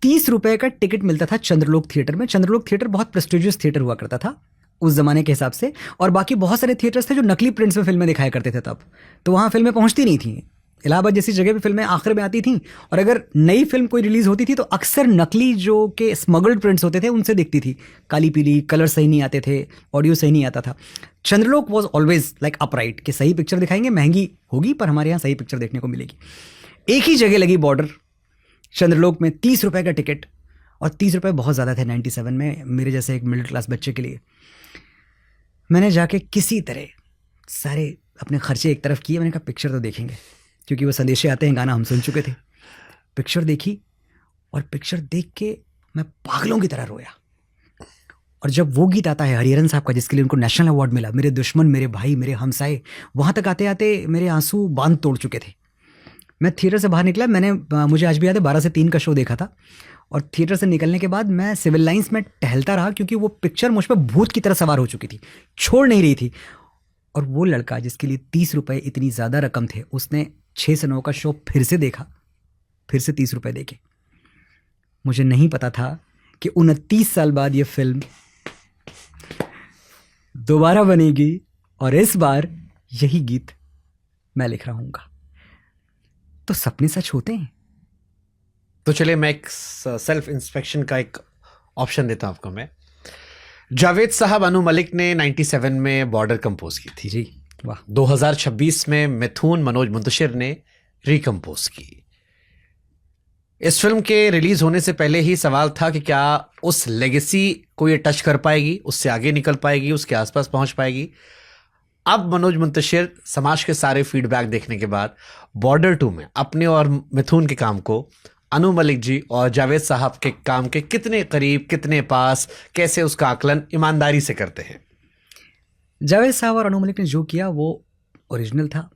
S2: 30 रुपए का टिकट मिलता था चंद्रलोक थिएटर में। चंद्रलोक थिएटर बहुत प्रेस्टिजियस थिएटर हुआ करता था उस ज़माने के हिसाब से, और बाकी बहुत सारे थिएटर्स थे जो नकली प्रिंट्स में फिल्में दिखाया करते थे तब, तो वहाँ फिल्में पहुँचती नहीं थी। इलाहाबाद जैसी जगह पे फिल्में आखिर में आती थीं, और अगर नई फिल्म कोई रिलीज़ होती थी तो अक्सर नकली जो के स्मगल्ड प्रिंट्स होते थे उनसे दिखती थी, काली पीली, कलर सही नहीं आते थे, ऑडियो सही नहीं आता था। चंद्रलोक वॉज ऑलवेज लाइक अपराइट कि सही पिक्चर दिखाएंगे, महंगी होगी पर हमारे यहाँ सही पिक्चर देखने को मिलेगी। एक ही जगह लगी बॉर्डर चंद्रलोक में, 30 रुपये का टिकट, और 30 रुपये बहुत ज़्यादा थे 97 में मेरे जैसे एक मिडिल क्लास बच्चे के लिए। मैंने जाके किसी तरह सारे अपने खर्चे एक तरफ किए, मैंने कहा पिक्चर तो देखेंगे, क्योंकि वो संदेशे आते हैं, गाना हम सुन चुके थे। पिक्चर देखी, और पिक्चर देख के मैं पागलों की तरह रोया। और जब वो गीत आता है हरिहरन साहब का, जिसके लिए उनको नेशनल अवार्ड मिला, मेरे दुश्मन मेरे भाई मेरे हमसाए, वहाँ तक आते आते मेरे आंसू बांध तोड़ चुके थे। मैं थिएटर से बाहर निकला, मुझे आज भी याद है 12 से 3 का शो देखा था, और थिएटर से निकलने के बाद मैं सिविल लाइंस में टहलता रहा, क्योंकि वो पिक्चर मुझ पर भूत की तरह सवार हो चुकी थी, छोड़ नहीं रही थी। और वो लड़का जिसके लिए 30 रुपये इतनी ज़्यादा रकम थे, उसने 6 से 9 का शो फिर से देखा, फिर से 30 रुपये देके। मुझे नहीं पता था कि 29 साल बाद ये फिल्म दोबारा बनेगी, और इस बार यही गीत मैं लिख रहा हूँगा। तो सपने सच होते हैं।
S1: तो चलिए मैं एक सेल्फ इंस्पेक्शन का एक ऑप्शन देता हूं आपको। मैं जावेद साहब अनु मलिक ने 97 में बॉर्डर कंपोज की थी
S2: जी, वाह।
S1: 2026 में मिथुन मनोज मुंतशिर ने रिकम्पोज की। इस फिल्म के रिलीज होने से पहले ही सवाल था कि क्या उस लेगेसी को ये टच कर पाएगी, उससे आगे निकल पाएगी, उसके आसपास पहुंच पाएगी। अब मनोज मुंतशिर समाज के सारे फीडबैक देखने के बाद बॉर्डर 2 में अपने और मिथुन के काम को अनु मलिक जी और जावेद साहब के काम के कितने करीब, कितने पास, कैसे उसका आकलन ईमानदारी से करते हैं?
S2: जावेद साहब और अनु मलिक ने जो किया वो ओरिजिनल था,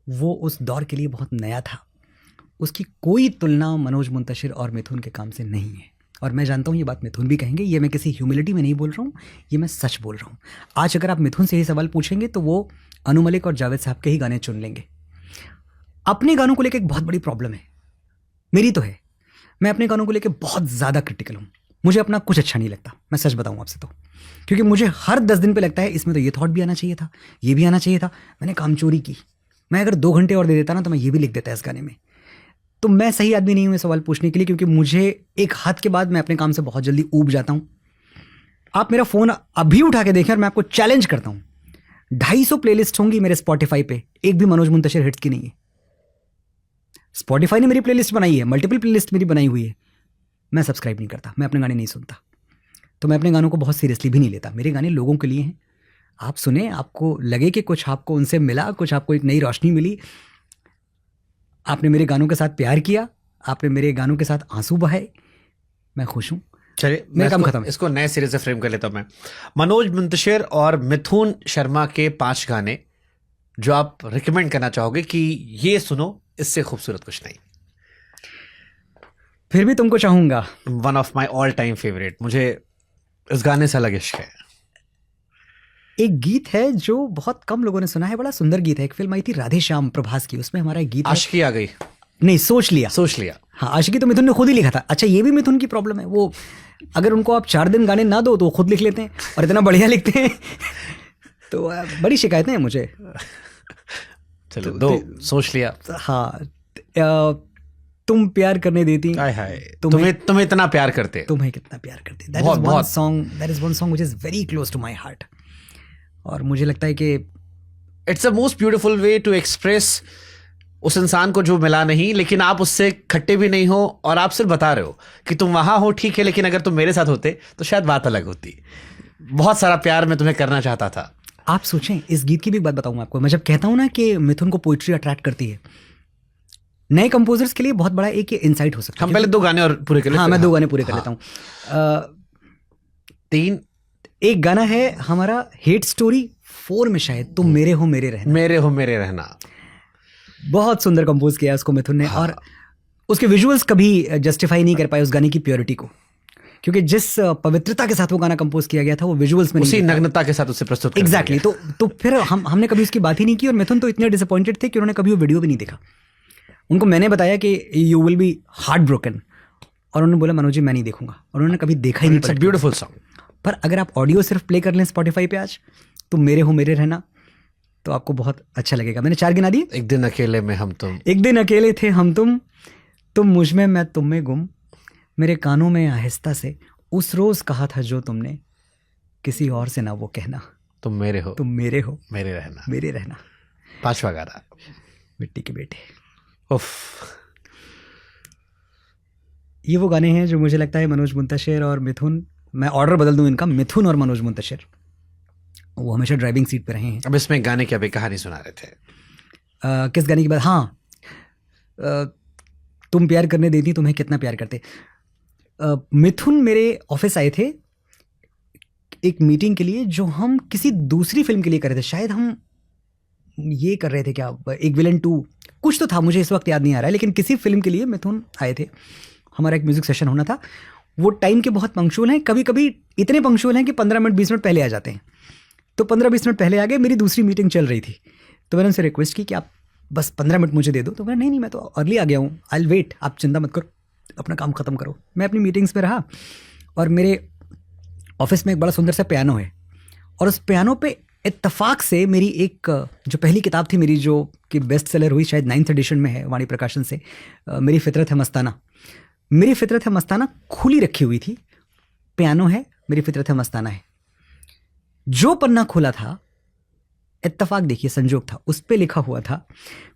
S2: वो उस दौर के लिए बहुत नया था। उसकी कोई तुलना मनोज मुंतशिर और मिथुन के काम से नहीं है। और मैं जानता हूँ ये बात मिथुन भी कहेंगे, ये मैं किसी ह्यूमिलिटी में नहीं बोल रहा हूँ, ये मैं सच बोल रहा हूँ। आज अगर आप मिथुन से ही सवाल पूछेंगे तो वो अनु मलिक और जावेद साहब के ही गाने चुन लेंगे। अपने गानों को लेकर एक बहुत बड़ी प्रॉब्लम है, मेरी तो है। मैं अपने गानों को लेकर बहुत ज़्यादा क्रिटिकल हूँ। मुझे अपना कुछ अच्छा नहीं लगता, मैं सच बताऊँ आपसे तो, क्योंकि मुझे हर 10 दिन पे लगता है इसमें तो ये थॉट भी आना चाहिए था, ये भी आना चाहिए था, मैंने काम चोरी की। मैं अगर 2 घंटे और दे देता ना तो मैं ये भी लिख देता इस गाने में। तो मैं सही आदमी नहीं हूँ सवाल पूछने के लिए, क्योंकि मुझे एक हद के बाद मैं अपने काम से बहुत जल्दी ऊब जाता हूँ। आप मेरा फ़ोन अभी उठा के देखें और मैं आपको चैलेंज करता हूँ, 250 प्लेलिस्ट होंगी मेरे स्पॉटिफाई पे, एक भी मनोज मुंतशिर हिट्स की नहीं है। स्पॉटिफाई ने मेरी प्लेलिस्ट बनाई है, मल्टीपल प्लेलिस्ट मेरी बनाई हुई है, मैं सब्सक्राइब नहीं करता, मैं अपने गाने नहीं सुनता। तो मैं अपने गानों को बहुत सीरियसली भी नहीं लेता। मेरे गाने लोगों के लिए हैं, आप सुने, आपको लगे कि कुछ आपको उनसे मिला, कुछ आपको एक नई रोशनी मिली, आपने मेरे गानों के साथ प्यार किया, आपने मेरे गानों के साथ आंसू बहाए, मैं खुश हूँ।
S1: चलिए,
S2: मेरा काम खत्म है।
S1: इसको नए सिरे से फ्रेम कर लेता हूं मैं। मनोज मुंतशिर और मिथुन शर्मा के 5 गाने जो आप रिकमेंड करना चाहोगे कि ये सुनो, इससे खूबसूरत कुछ नहीं।
S2: फिर भी तुमको चाहूंगा,
S1: one of my all time favourite, मुझे इस गाने से अलग इश्क है।
S2: एक गीत है जो बहुत कम लोगों ने सुना है, बड़ा सुंदर गीत है। एक फिल्म आई थी राधे श्याम प्रभास की, उसमें हमारा एक गीत है,
S1: आशिकी आ गई।
S2: नहीं, सोच लिया।
S1: सोच लिया।
S2: हाँ, आशिकी तो मिथुन ने खुद ही लिखा था। अच्छा, ये भी मिथुन की प्रॉब्लम है, वो अगर उनको आप 4 दिन गाने ना दो तो वो खुद लिख लेते हैं और इतना बढ़िया लिखते हैं। तो बड़ी शिकायतें हैं मुझे।
S1: चलो, दो सोच लिया।
S2: हाँ, तुम प्यार करने देती,
S1: हाय हाय, तुम्हें इतना प्यार करते,
S2: तुम्हें कितना प्यार करते। That is one song which is very close to my heart. और मुझे लगता है कि
S1: it's a most beautiful way to express उस इंसान को जो मिला नहीं, लेकिन आप उससे खट्टे भी नहीं हो और आप सिर्फ बता रहे हो कि तुम वहां हो, ठीक है, लेकिन अगर तुम मेरे साथ होते तो शायद बात अलग होती। बहुत सारा प्यार मैं तुम्हें करना चाहता था।
S2: आप सोचें, इस गीत की भी एक बात बताऊं आपको। मैं जब कहता हूं ना कि मिथुन को पोइट्री अट्रैक्ट करती है, नए कंपोजर्स के लिए बहुत बड़ा एक इनसाइट हो सकता है।
S1: हम पहले 2 गाने और पूरे कर लेते हैं।
S2: हाँ, मैं 2 गाने पूरे कर लेता हूँ।
S1: 3
S2: एक गाना है हमारा हेट स्टोरी 4 में शायद, तुम मेरे हो मेरे रहना।
S1: मेरे हो मेरे रहना,
S2: बहुत सुंदर कंपोज किया उसको मिथुन ने। और उसके विजुअल्स कभी जस्टिफाई नहीं कर पाए उस गाने की प्योरिटी को, क्योंकि जिस पवित्रता के साथ वो गाना कंपोज किया गया था वो विजुअल्स में
S1: उसी नग्नता के साथ उसे प्रस्तुत किया।
S2: एग्जैक्टली। तो फिर हमने कभी उसकी बात ही नहीं की। और मिथुन तो इतने डिसअपॉइंटेड थे कि उन्होंने कभी वो वीडियो भी नहीं देखा। उनको मैंने बताया कि you will be heart broken, और उन्होंने बोला मनोज जी मैं नहीं देखूंगा, और उन्होंने कभी देखा ही नहीं।
S1: It's a beautiful song.
S2: पर अगर आप ऑडियो सिर्फ प्ले कर लें स्पॉटिफाई पे आज, तो मेरे हो मेरे रहना, तो आपको बहुत अच्छा लगेगा। मैंने 4 गिना दिए।
S1: एक दिन अकेले में हम तुम,
S2: एक दिन अकेले थे हम तुम मुझ में मैं तुम में गुम, मेरे कानों में आहिस्ता से, उस रोज कहा था जो तुमने, किसी और से ना वो कहना,
S1: तुम मेरे हो
S2: मेरे
S1: रहना,
S2: मेरे रहना।
S1: 5वां गाना,
S2: मिट्टी के बेटे।
S1: उफ,
S2: ये वो गाने हैं जो मुझे लगता है मनोज मुंतशिर और मिथुन, मैं ऑर्डर बदल दूं इनका, मिथुन और मनोज मुंतशिर, वो हमेशा ड्राइविंग सीट पे रहे हैं।
S1: अब इसमें गाने की अभी कहानी सुना रहे थे।
S2: किस गाने की बात? हाँ, तुम प्यार करने देती, तुम्हें कितना प्यार करते। मिथुन मेरे ऑफिस आए थे एक मीटिंग के लिए, जो हम किसी दूसरी फिल्म के लिए कर रहे थे। शायद हम ये कर रहे थे क्या, एक विलन 2 कुछ तो था, मुझे इस वक्त याद नहीं आ रहा है, लेकिन किसी फिल्म के लिए मिथुन आए थे। हमारा एक म्यूजिक सेशन होना था। वो टाइम के बहुत पंक्चुअल हैं, कभी कभी इतने पंक्चुअल हैं कि 15 मिनट 20 मिनट पहले आ जाते हैं। तो 15-20 मिनट पहले आ गए, मेरी दूसरी मीटिंग चल रही थी, तो मैंने उनसे रिक्वेस्ट की कि आप बस 15 मिनट मुझे दे दो। तो नहीं मैं तो अर्ली आ गया हूँ, आई विल वेट, आप चिंता मत करो, अपना काम ख़त्म करो। मैं अपनी मीटिंग्स में रहा, और मेरे ऑफिस में एक बड़ा सुंदर सा पियानो है, और उस पियानो पे इत्तेफाक से मेरी एक जो पहली किताब थी मेरी, जो कि बेस्ट सेलर हुई, शायद 9th एडिशन में है वाणी प्रकाशन से, मेरी फितरत है मस्ताना। मेरी फितरत है मस्ताना खुली रखी हुई थी, पियानो है, मेरी फितरत है मस्ताना है। जो पन्ना खुला था, इत्तेफाक देखिए, संजोग था, उस पे लिखा हुआ था,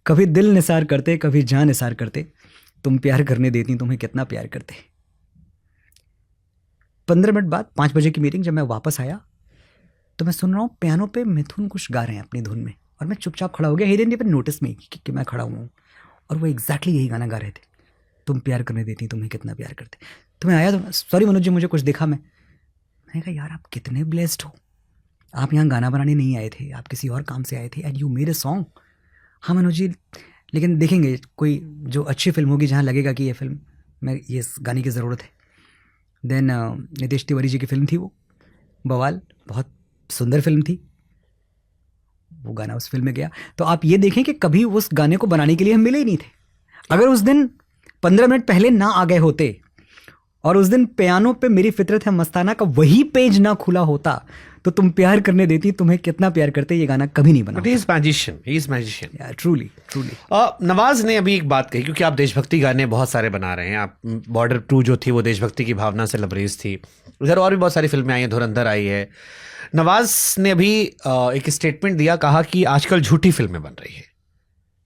S2: कभी दिल निसार करते कभी जान निसार करते, तुम प्यार करने देती तुम्हें कितना प्यार करते। 15 मिनट बाद 5 बजे की मीटिंग, जब मैं वापस आया तो मैं सुन रहा हूँ पियानो पे मिथुन कुछ गा रहे हैं अपनी धुन में, और मैं चुपचाप खड़ा हो गया। ही डिडंट इवन नोटिस मी कि मैं खड़ा हुआ हूँ, और वो एग्जैक्टली यही गाना गा रहे थे, तुम प्यार करने देती तुम्हें कितना प्यार करते। तो मैं आया, तो सॉरी मनोज जी, मुझे कुछ देखा। मैंने कहा यार आप कितने ब्लेस्ड हो, आप यहाँ गाना बनाने नहीं आए थे, आप किसी और काम से आए थे, and you made a song. हाँ मनोज जी, लेकिन देखेंगे कोई जो अच्छी फिल्म होगी जहाँ लगेगा कि ये फिल्म में ये गाने की ज़रूरत है। देन नितेश तिवारी जी की फिल्म थी वो बवाल, बहुत सुंदर फिल्म थी, वो गाना उस फिल्म में गया। तो आप ये देखें कि कभी उस गाने को बनाने के लिए हम मिले ही नहीं थे। अगर उस दिन 15 मिनट पहले ना आ गए होते और उस दिन पियानो पे मेरी फितरत है मस्ताना का वही पेज ना खुला होता, तो तुम प्यार करने देती तुम्हें कितना प्यार करते ये गाना कभी नहीं बना।
S1: But he is magician. He is magician.
S2: Yeah, truly.
S1: Nawaz ने अभी एक बात कही, क्योंकि आप देशभक्ति गाने बहुत सारे बना रहे हैं। आप बॉर्डर 2 जो थी वो देशभक्ति की भावना से लबरेज थी। इधर और भी बहुत सारी फिल्में आई हैं, धुरंधर आई है। नवाज ने अभी एक स्टेटमेंट दिया, कहा कि आजकल झूठी फिल्में बन रही है,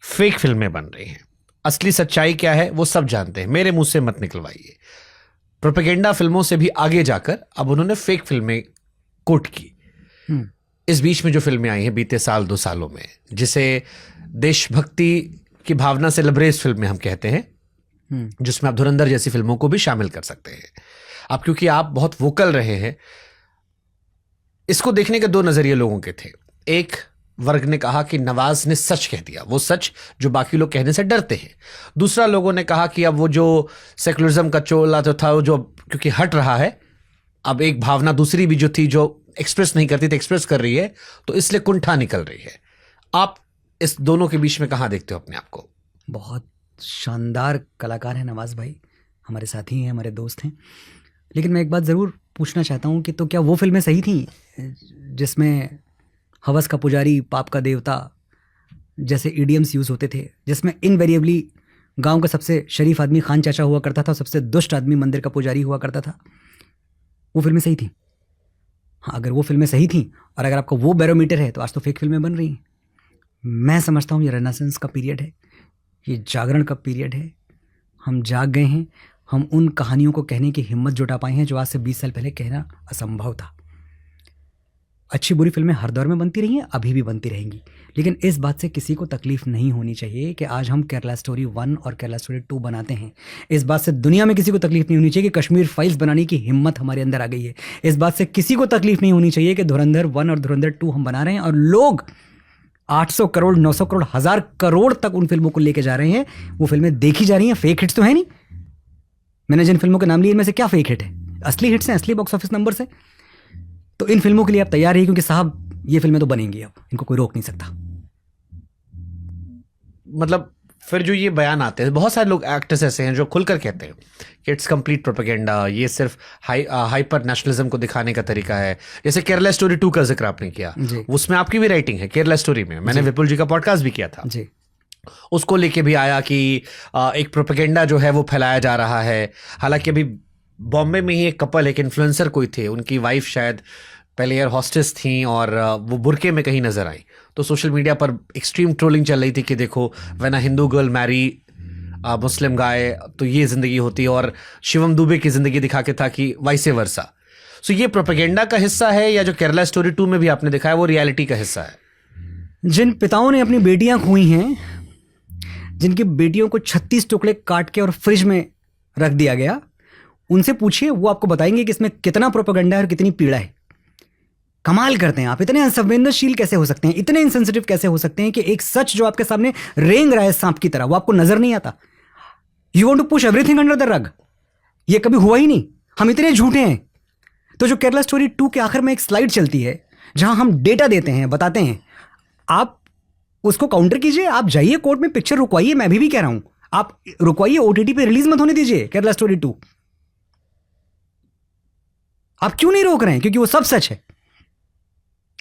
S1: फेक फिल्में बन रही हैं, असली सच्चाई क्या है वो सब जानते हैं, मेरे मुंह से मत निकलवाइए। प्रोपेगेंडा फिल्मों से भी आगे जाकर अब उन्होंने फेक फिल्में कोट की। इस बीच में जो फिल्में आई हैं बीते साल 2 सालों में, जिसे देशभक्ति की भावना से लबरेज फिल्में हम कहते हैं, जिसमें आप धुरंधर जैसी फिल्मों को भी शामिल कर सकते हैं। अब क्योंकि आप बहुत वोकल रहे हैं, इसको देखने के 2 नजरिए लोगों के थे। एक वर्ग ने कहा कि नवाज ने सच कह दिया, वो सच जो बाकी लोग कहने से डरते हैं। दूसरा लोगों ने कहा कि अब वो जो सेकुलरिज्म का चोला जो था, वो जो क्योंकि हट रहा है, अब एक भावना दूसरी भी जो थी, जो एक्सप्रेस नहीं करती थी, एक्सप्रेस कर रही है, तो इसलिए कुंठा निकल रही है। आप इस दोनों के बीच में कहाँ देखते हो अपने आप को?
S2: बहुत शानदार कलाकार है नवाज भाई, हमारे साथी हैं, हमारे दोस्त हैं। लेकिन मैं एक बात ज़रूर पूछना चाहता हूँ कि तो क्या वो फिल्में सही थी जिसमें हवस का पुजारी, पाप का देवता जैसे ईडियम्स यूज़ होते थे, जिसमें इनवेरिएबली गांव का सबसे शरीफ आदमी खान चाचा हुआ करता था, सबसे दुष्ट आदमी मंदिर का पुजारी हुआ करता था? वो फिल्में सही थी? हाँ, अगर वो फिल्में सही थी और अगर आपका वो बैरोमीटर है, तो आज तो फेक फिल्में बन रही हैं। मैं समझता हूँ ये रेनेसेंस का पीरियड है, ये जागरण का पीरियड है। हम जाग गए हैं, हम उन कहानियों को कहने की हिम्मत जुटा पाए हैं जो आज से 20 साल पहले कहना असंभव था। अच्छी बुरी फिल्में हर दौर में बनती रही हैं, अभी भी बनती रहेंगी, लेकिन इस बात से किसी को तकलीफ नहीं होनी चाहिए कि आज हम केरला स्टोरी 1 और केरला स्टोरी 2 बनाते हैं। इस बात से दुनिया में किसी को तकलीफ नहीं होनी चाहिए कि कश्मीर फाइल्स बनाने की हिम्मत हमारे अंदर आ गई है। इस बात से किसी को तकलीफ नहीं होनी चाहिए कि धुरंधर 1 और धुरंधर 2 हम बना रहे हैं और लोग 800 करोड़, 900 करोड़, 1000 करोड़ तक उन फिल्मों को लेके जा रहे हैं। वो फिल्में देखी जा रही हैं, फेक हिट्स तो है नहीं। मैंने जिन फिल्मों के नाम लिए, इनमें से क्या फेक हिट है? असली हिट्स हैं, असली बॉक्स ऑफिस नंबर्स हैं। तो इन फिल्मों के लिए आप तैयार रहिए, क्योंकि साहब ये फिल्में तो बनेंगी, अब इनको कोई रोक नहीं सकता।
S1: मतलब फिर जो ये बयान आते हैं, बहुत सारे लोग एक्टर्स ऐसे हैं जो खुलकर कहते हैं कि इट्स कंप्लीट प्रोपेगेंडा, ये सिर्फ हाइपर नेशनलिज्म को दिखाने का तरीका है। जैसे केरला स्टोरी 2 का जिक्र आपने किया, उसमें आपकी भी राइटिंग है केरला स्टोरी में। मैंने विपुल जी का पॉडकास्ट भी किया था
S2: जी,
S1: उसको लेके भी आया कि एक प्रोपेगेंडा जो है वो फैलाया जा रहा है। हालांकि अभी बॉम्बे में ही एक कपल, एक इन्फ्लुएंसर कोई थे, उनकी वाइफ शायद पहले एयर हॉस्टेस थी और वो बुरके में कहीं नजर आई, तो सोशल मीडिया पर एक्सट्रीम ट्रोलिंग चल रही थी कि देखो when a Hindu girl marry Muslim guy तो ये जिंदगी होती है, और शिवम दुबे की जिंदगी दिखा के था कि वाइसे वर्सा। सो ये प्रोपेगेंडा का हिस्सा है, या जो केरला स्टोरी 2 में भी आपने दिखाया वो रियलिटी का हिस्सा है?
S2: जिन पिताओं ने अपनी बेटियां खोई हैं, जिनकी बेटियों को 36 टुकड़े काट के और फ्रिज में रख दिया गया, उनसे पूछिए, वो आपको बताएंगे कि इसमें कितना प्रोपेगेंडा है और कितनी पीड़ा है। कमाल करते हैं आप, इतने असंवेदनशील कैसे हो सकते हैं, इतने इनसेंसिटिव कैसे हो सकते हैं कि एक सच जो आपके सामने रेंग रहा है सांप की तरह, वो आपको नजर नहीं आता। You want to push everything under the rug. ये कभी हुआ ही नहीं, हम इतने झूठे हैं। तो जो केरला स्टोरी 2 के आखिर में एक स्लाइड चलती है जहां हम डेटा देते हैं, बताते हैं, आप उसको काउंटर कीजिए, आप जाइए कोर्ट में, पिक्चर रुकवाइए। मैं भी कह रहा हूं, आप रुकवाइए, OTT पे रिलीज मत होने दीजिए केरला स्टोरी 2। आप क्यों नहीं रोक रहे हैं? क्योंकि वो सब सच है।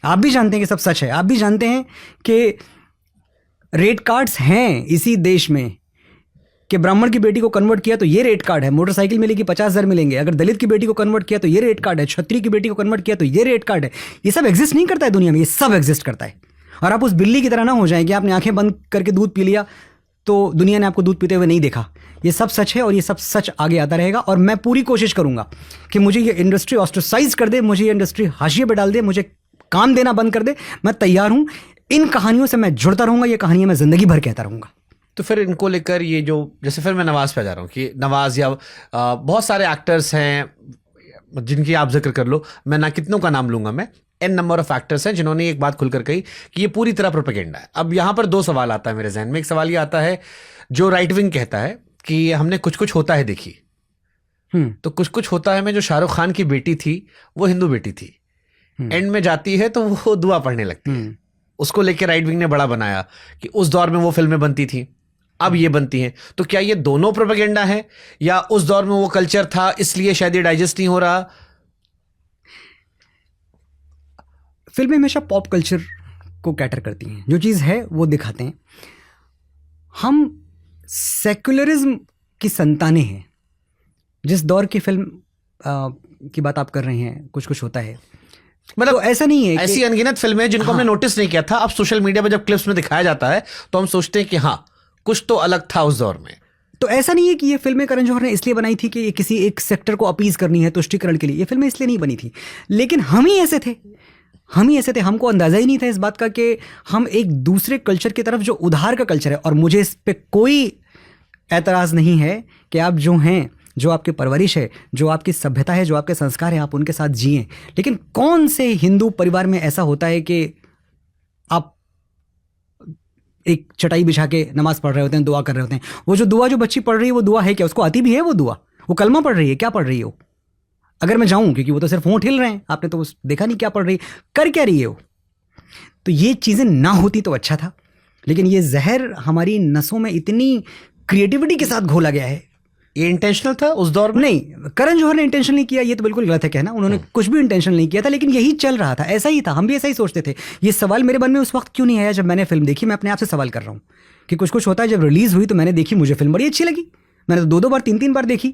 S2: आप भी जानते हैं कि सब सच है। आप भी जानते हैं कि रेट कार्ड्स हैं इसी देश में, कि ब्राह्मण की बेटी को कन्वर्ट किया तो ये रेट कार्ड है, मोटरसाइकिल मिलेगी 50,000 मिलेंगे। अगर दलित की बेटी को कन्वर्ट किया तो ये रेट कार्ड है, क्षत्रिय की बेटी को कन्वर्ट किया तो ये रेट कार्ड है। ये सब एग्जिस्ट नहीं करता है दुनिया में, ये सब एग्जिस्ट करता है। और आप उस बिल्ली की तरह ना हो जाए कि आपने आंखें बंद करके दूध पी लिया तो दुनिया ने आपको दूध पीते हुए नहीं देखा। ये सब सच है और ये सब सच आगे आता रहेगा। और मैं पूरी कोशिश करूंगा कि मुझे ये इंडस्ट्री ऑस्ट्रेसाइज कर दे, मुझे ये इंडस्ट्री हाशिए पे डाल दे, मुझे काम देना बंद कर दे, मैं तैयार हूं। इन कहानियों से मैं जुड़ता रहूंगा, ये कहानियां मैं जिंदगी भर कहता रहूंगा।
S1: तो फिर इनको लेकर ये जो, जैसे फिर मैं नवाज पे जा रहा हूँ कि नवाज या बहुत सारे एक्टर्स हैं जिनकी आप जिक्र कर लो, मैं ना कितनों का नाम लूंगा, मैं एन नंबर ऑफ एक्टर्स हैं जिन्होंने एक बात खुलकर कही कि ये पूरी तरह प्रोपेगेंडा है। अब यहाँ पर दो सवाल आता है मेरे जहन में। एक सवाल ये आता है जो राइट विंग कहता है कि हमने कुछ कुछ होता है देखी, तो कुछ कुछ होता है में जो शाहरुख खान की बेटी थी वो हिंदू बेटी थी, एंड में जाती है तो वो दुआ पढ़ने लगती है। उसको लेकर राइट विंग ने बड़ा बनाया कि उस दौर में वो फिल्में बनती थी, अब ये बनती हैं। तो क्या ये दोनों प्रोपेगेंडा है या उस दौर में वो कल्चर था इसलिए शायद ये डाइजेस्ट नहीं हो रहा?
S2: फिल्में हमेशा पॉप कल्चर को कैटर करती हैं, जो चीज़ है वो दिखाते हैं। हम सेक्युलरिज्म की संतानें हैं। जिस दौर की फिल्म की बात आप कर रहे हैं, कुछ कुछ होता है, मतलब तो ऐसा नहीं है कि
S1: ऐसी अनगिनत फिल्में जिनको हमने नोटिस नहीं किया था, अब सोशल मीडिया पर जब क्लिप्स में दिखाया जाता है तो हम सोचते हैं कि हाँ कुछ तो अलग था उस दौर में।
S2: तो ऐसा नहीं है कि ये फिल्में करण जौहर ने इसलिए बनाई थी कि ये किसी एक सेक्टर को अपीज करनी है, तुष्टीकरण के लिए। ये फिल्में इसलिए नहीं बनी थी, लेकिन हम ही ऐसे थे। हमको अंदाजा ही नहीं था इस बात का कि हम एक दूसरे कल्चर की तरफ, जो उधार का कल्चर है, और मुझे इस पे कोई एतराज़ नहीं है कि आप जो हैं, जो आपकी परवरिश है, जो आपकी सभ्यता है, जो आपके संस्कार हैं, आप उनके साथ जिएं। लेकिन कौन से हिंदू परिवार में ऐसा होता है कि आप एक चटाई बिछा के नमाज पढ़ रहे होते हैं, दुआ कर रहे होते हैं? वो जो दुआ जो बच्ची पढ़ रही है वो दुआ है क्या? उसको आती भी है वो दुआ? वो कलमा पढ़ रही है? क्या पढ़ रही है वो? अगर मैं जाऊं, क्योंकि वो तो सिर्फ होंठ हिल रहे हैं, आपने तो देखा नहीं क्या पढ़ रही, कर क्या रही है वो। तो ये चीज़ें ना होती तो अच्छा था, लेकिन ये जहर हमारी नसों में इतनी क्रिएटिविटी के साथ घोला गया है।
S1: ये इंटेंशनल था उस दौर में?
S2: नहीं, करण जौहर ने इंटेंशन नहीं किया, ये तो बिल्कुल गलत है कहना। उन्होंने कुछ भी इंटेंशन नहीं किया था, लेकिन यही चल रहा था, ऐसा ही था, हम भी ऐसा ही सोचते थे। ये सवाल मेरे मन में उस वक्त क्यों नहीं आया जब मैंने फिल्म देखी? मैं अपने आप से सवाल कर रहा हूँ कि कुछ कुछ होता है जब रिलीज हुई तो मैंने देखी, मुझे फिल्म बड़ी अच्छी लगी, मैंने तो 2-2 बार 3-3 बार देखी।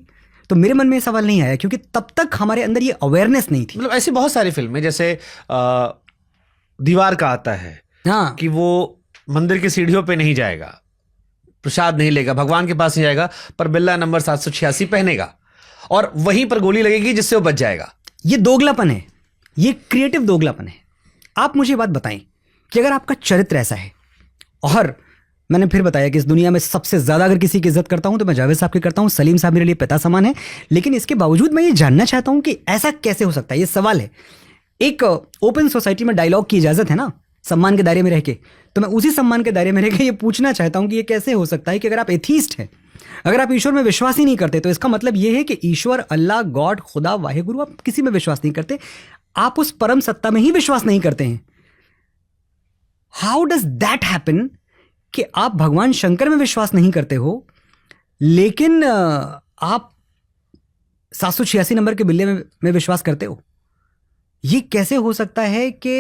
S2: तो मेरे मन में ये सवाल नहीं आया क्योंकि तब तक हमारे अंदर ये अवेयरनेस नहीं थी।
S1: मतलब ऐसी बहुत सारी फिल्में, जैसे दीवार का आता है
S2: हाँ,
S1: कि वो मंदिर की सीढ़ियों पे नहीं जाएगा, प्रसाद नहीं लेगा, भगवान के पास नहीं जाएगा, पर बिल्ला नंबर 786 पहनेगा और वहीं पर गोली लगेगी जिससे वो बच जाएगा।
S2: ये दोगलापन है, ये क्रिएटिव दोगलापन है। आप मुझे बात बताएं कि अगर आपका चरित्र ऐसा है, और मैंने फिर बताया कि इस दुनिया में सबसे ज्यादा अगर किसी की इज्जत करता हूं तो मैं जावेद साहब की करता हूं। सलीम साहब मेरे लिए पिता समान है, लेकिन इसके बावजूद मैं ये जानना चाहता हूं कि ऐसा कैसे हो सकता है। ये सवाल है। एक ओपन सोसाइटी में डायलॉग की इजाजत है ना, सम्मान के दायरे में रह के, तो मैं उसी सम्मान के दायरे में रह के ये पूछना चाहता हूं कि ये कैसे हो सकता है कि अगर आप एथीस्ट हैं, अगर आप ईश्वर में विश्वास ही नहीं करते, तो इसका मतलब ये है कि ईश्वर, अल्लाह, गॉड, खुदा, वाहेगुरु, आप किसी में विश्वास नहीं करते, आप उस परम सत्ता में ही विश्वास नहीं करते हैं। हाउ डज दैट हैपन कि आप भगवान शंकर में विश्वास नहीं करते हो, लेकिन आप 786 नंबर के बिल्ले में विश्वास करते हो? ये कैसे हो सकता है कि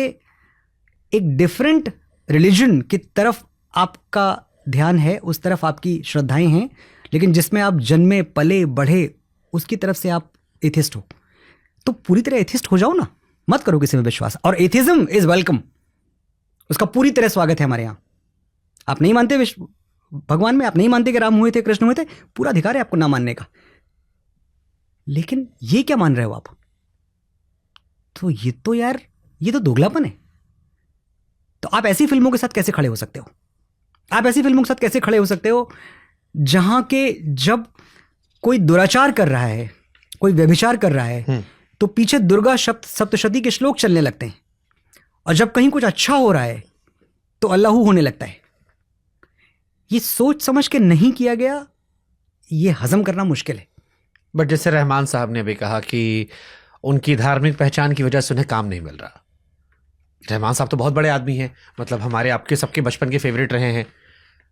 S2: एक डिफरेंट रिलीजन की तरफ आपका ध्यान है, उस तरफ आपकी श्रद्धाएं हैं, लेकिन जिसमें आप जन्मे पले बढ़े उसकी तरफ से आप एथिस्ट हो? तो पूरी तरह एथिस्ट हो जाओ ना, मत करो किसी में विश्वास। और एथिज्म इज वेलकम, उसका पूरी तरह स्वागत है हमारे यहाँ। आप नहीं मानते भगवान में, आप नहीं मानते कि राम हुए थे, कृष्ण हुए थे, पूरा अधिकार है आपको ना मानने का, लेकिन ये क्या मान रहे हो आप? तो ये तो यार, ये तो दोगलापन है। तो आप ऐसी फिल्मों के साथ कैसे खड़े हो सकते हो? आप ऐसी फिल्मों के साथ कैसे खड़े हो सकते हो जहां के जब कोई दुराचार कर रहा है, कोई व्यभिचार कर रहा है, तो पीछे दुर्गा सप्तशती के श्लोक चलने लगते हैं, और जब कहीं कुछ अच्छा हो रहा है तो अल्लाहू होने लगता है? ये सोच समझ के नहीं किया गया, ये हजम करना मुश्किल है।
S1: बट जैसे रहमान साहब ने भी कहा कि उनकी धार्मिक पहचान की वजह से उन्हें काम नहीं मिल रहा। रहमान साहब तो बहुत बड़े आदमी हैं, मतलब हमारे आपके सबके बचपन के फेवरेट रहे हैं,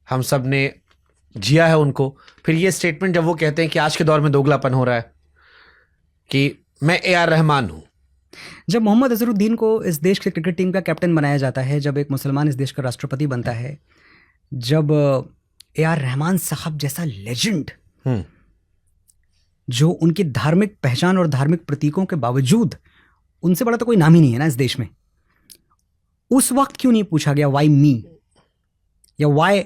S1: हम सब ने जिया है उनको। फिर ये स्टेटमेंट जब वो कहते हैं कि आज के दौर में दोगलापन हो रहा है कि मैं AR रहमान हूं।
S2: जब मोहम्मद अजहरुद्दीन को इस देश की क्रिकेट टीम का कैप्टन बनाया जाता है, जब एक मुसलमान इस देश का राष्ट्रपति बनता है, जब AR रहमान साहब जैसा लेजेंड, जो उनकी धार्मिक पहचान और धार्मिक प्रतीकों के बावजूद, उनसे बड़ा तो कोई नाम ही नहीं है ना इस देश में, उस वक्त क्यों नहीं पूछा गया वाई मी, या वाई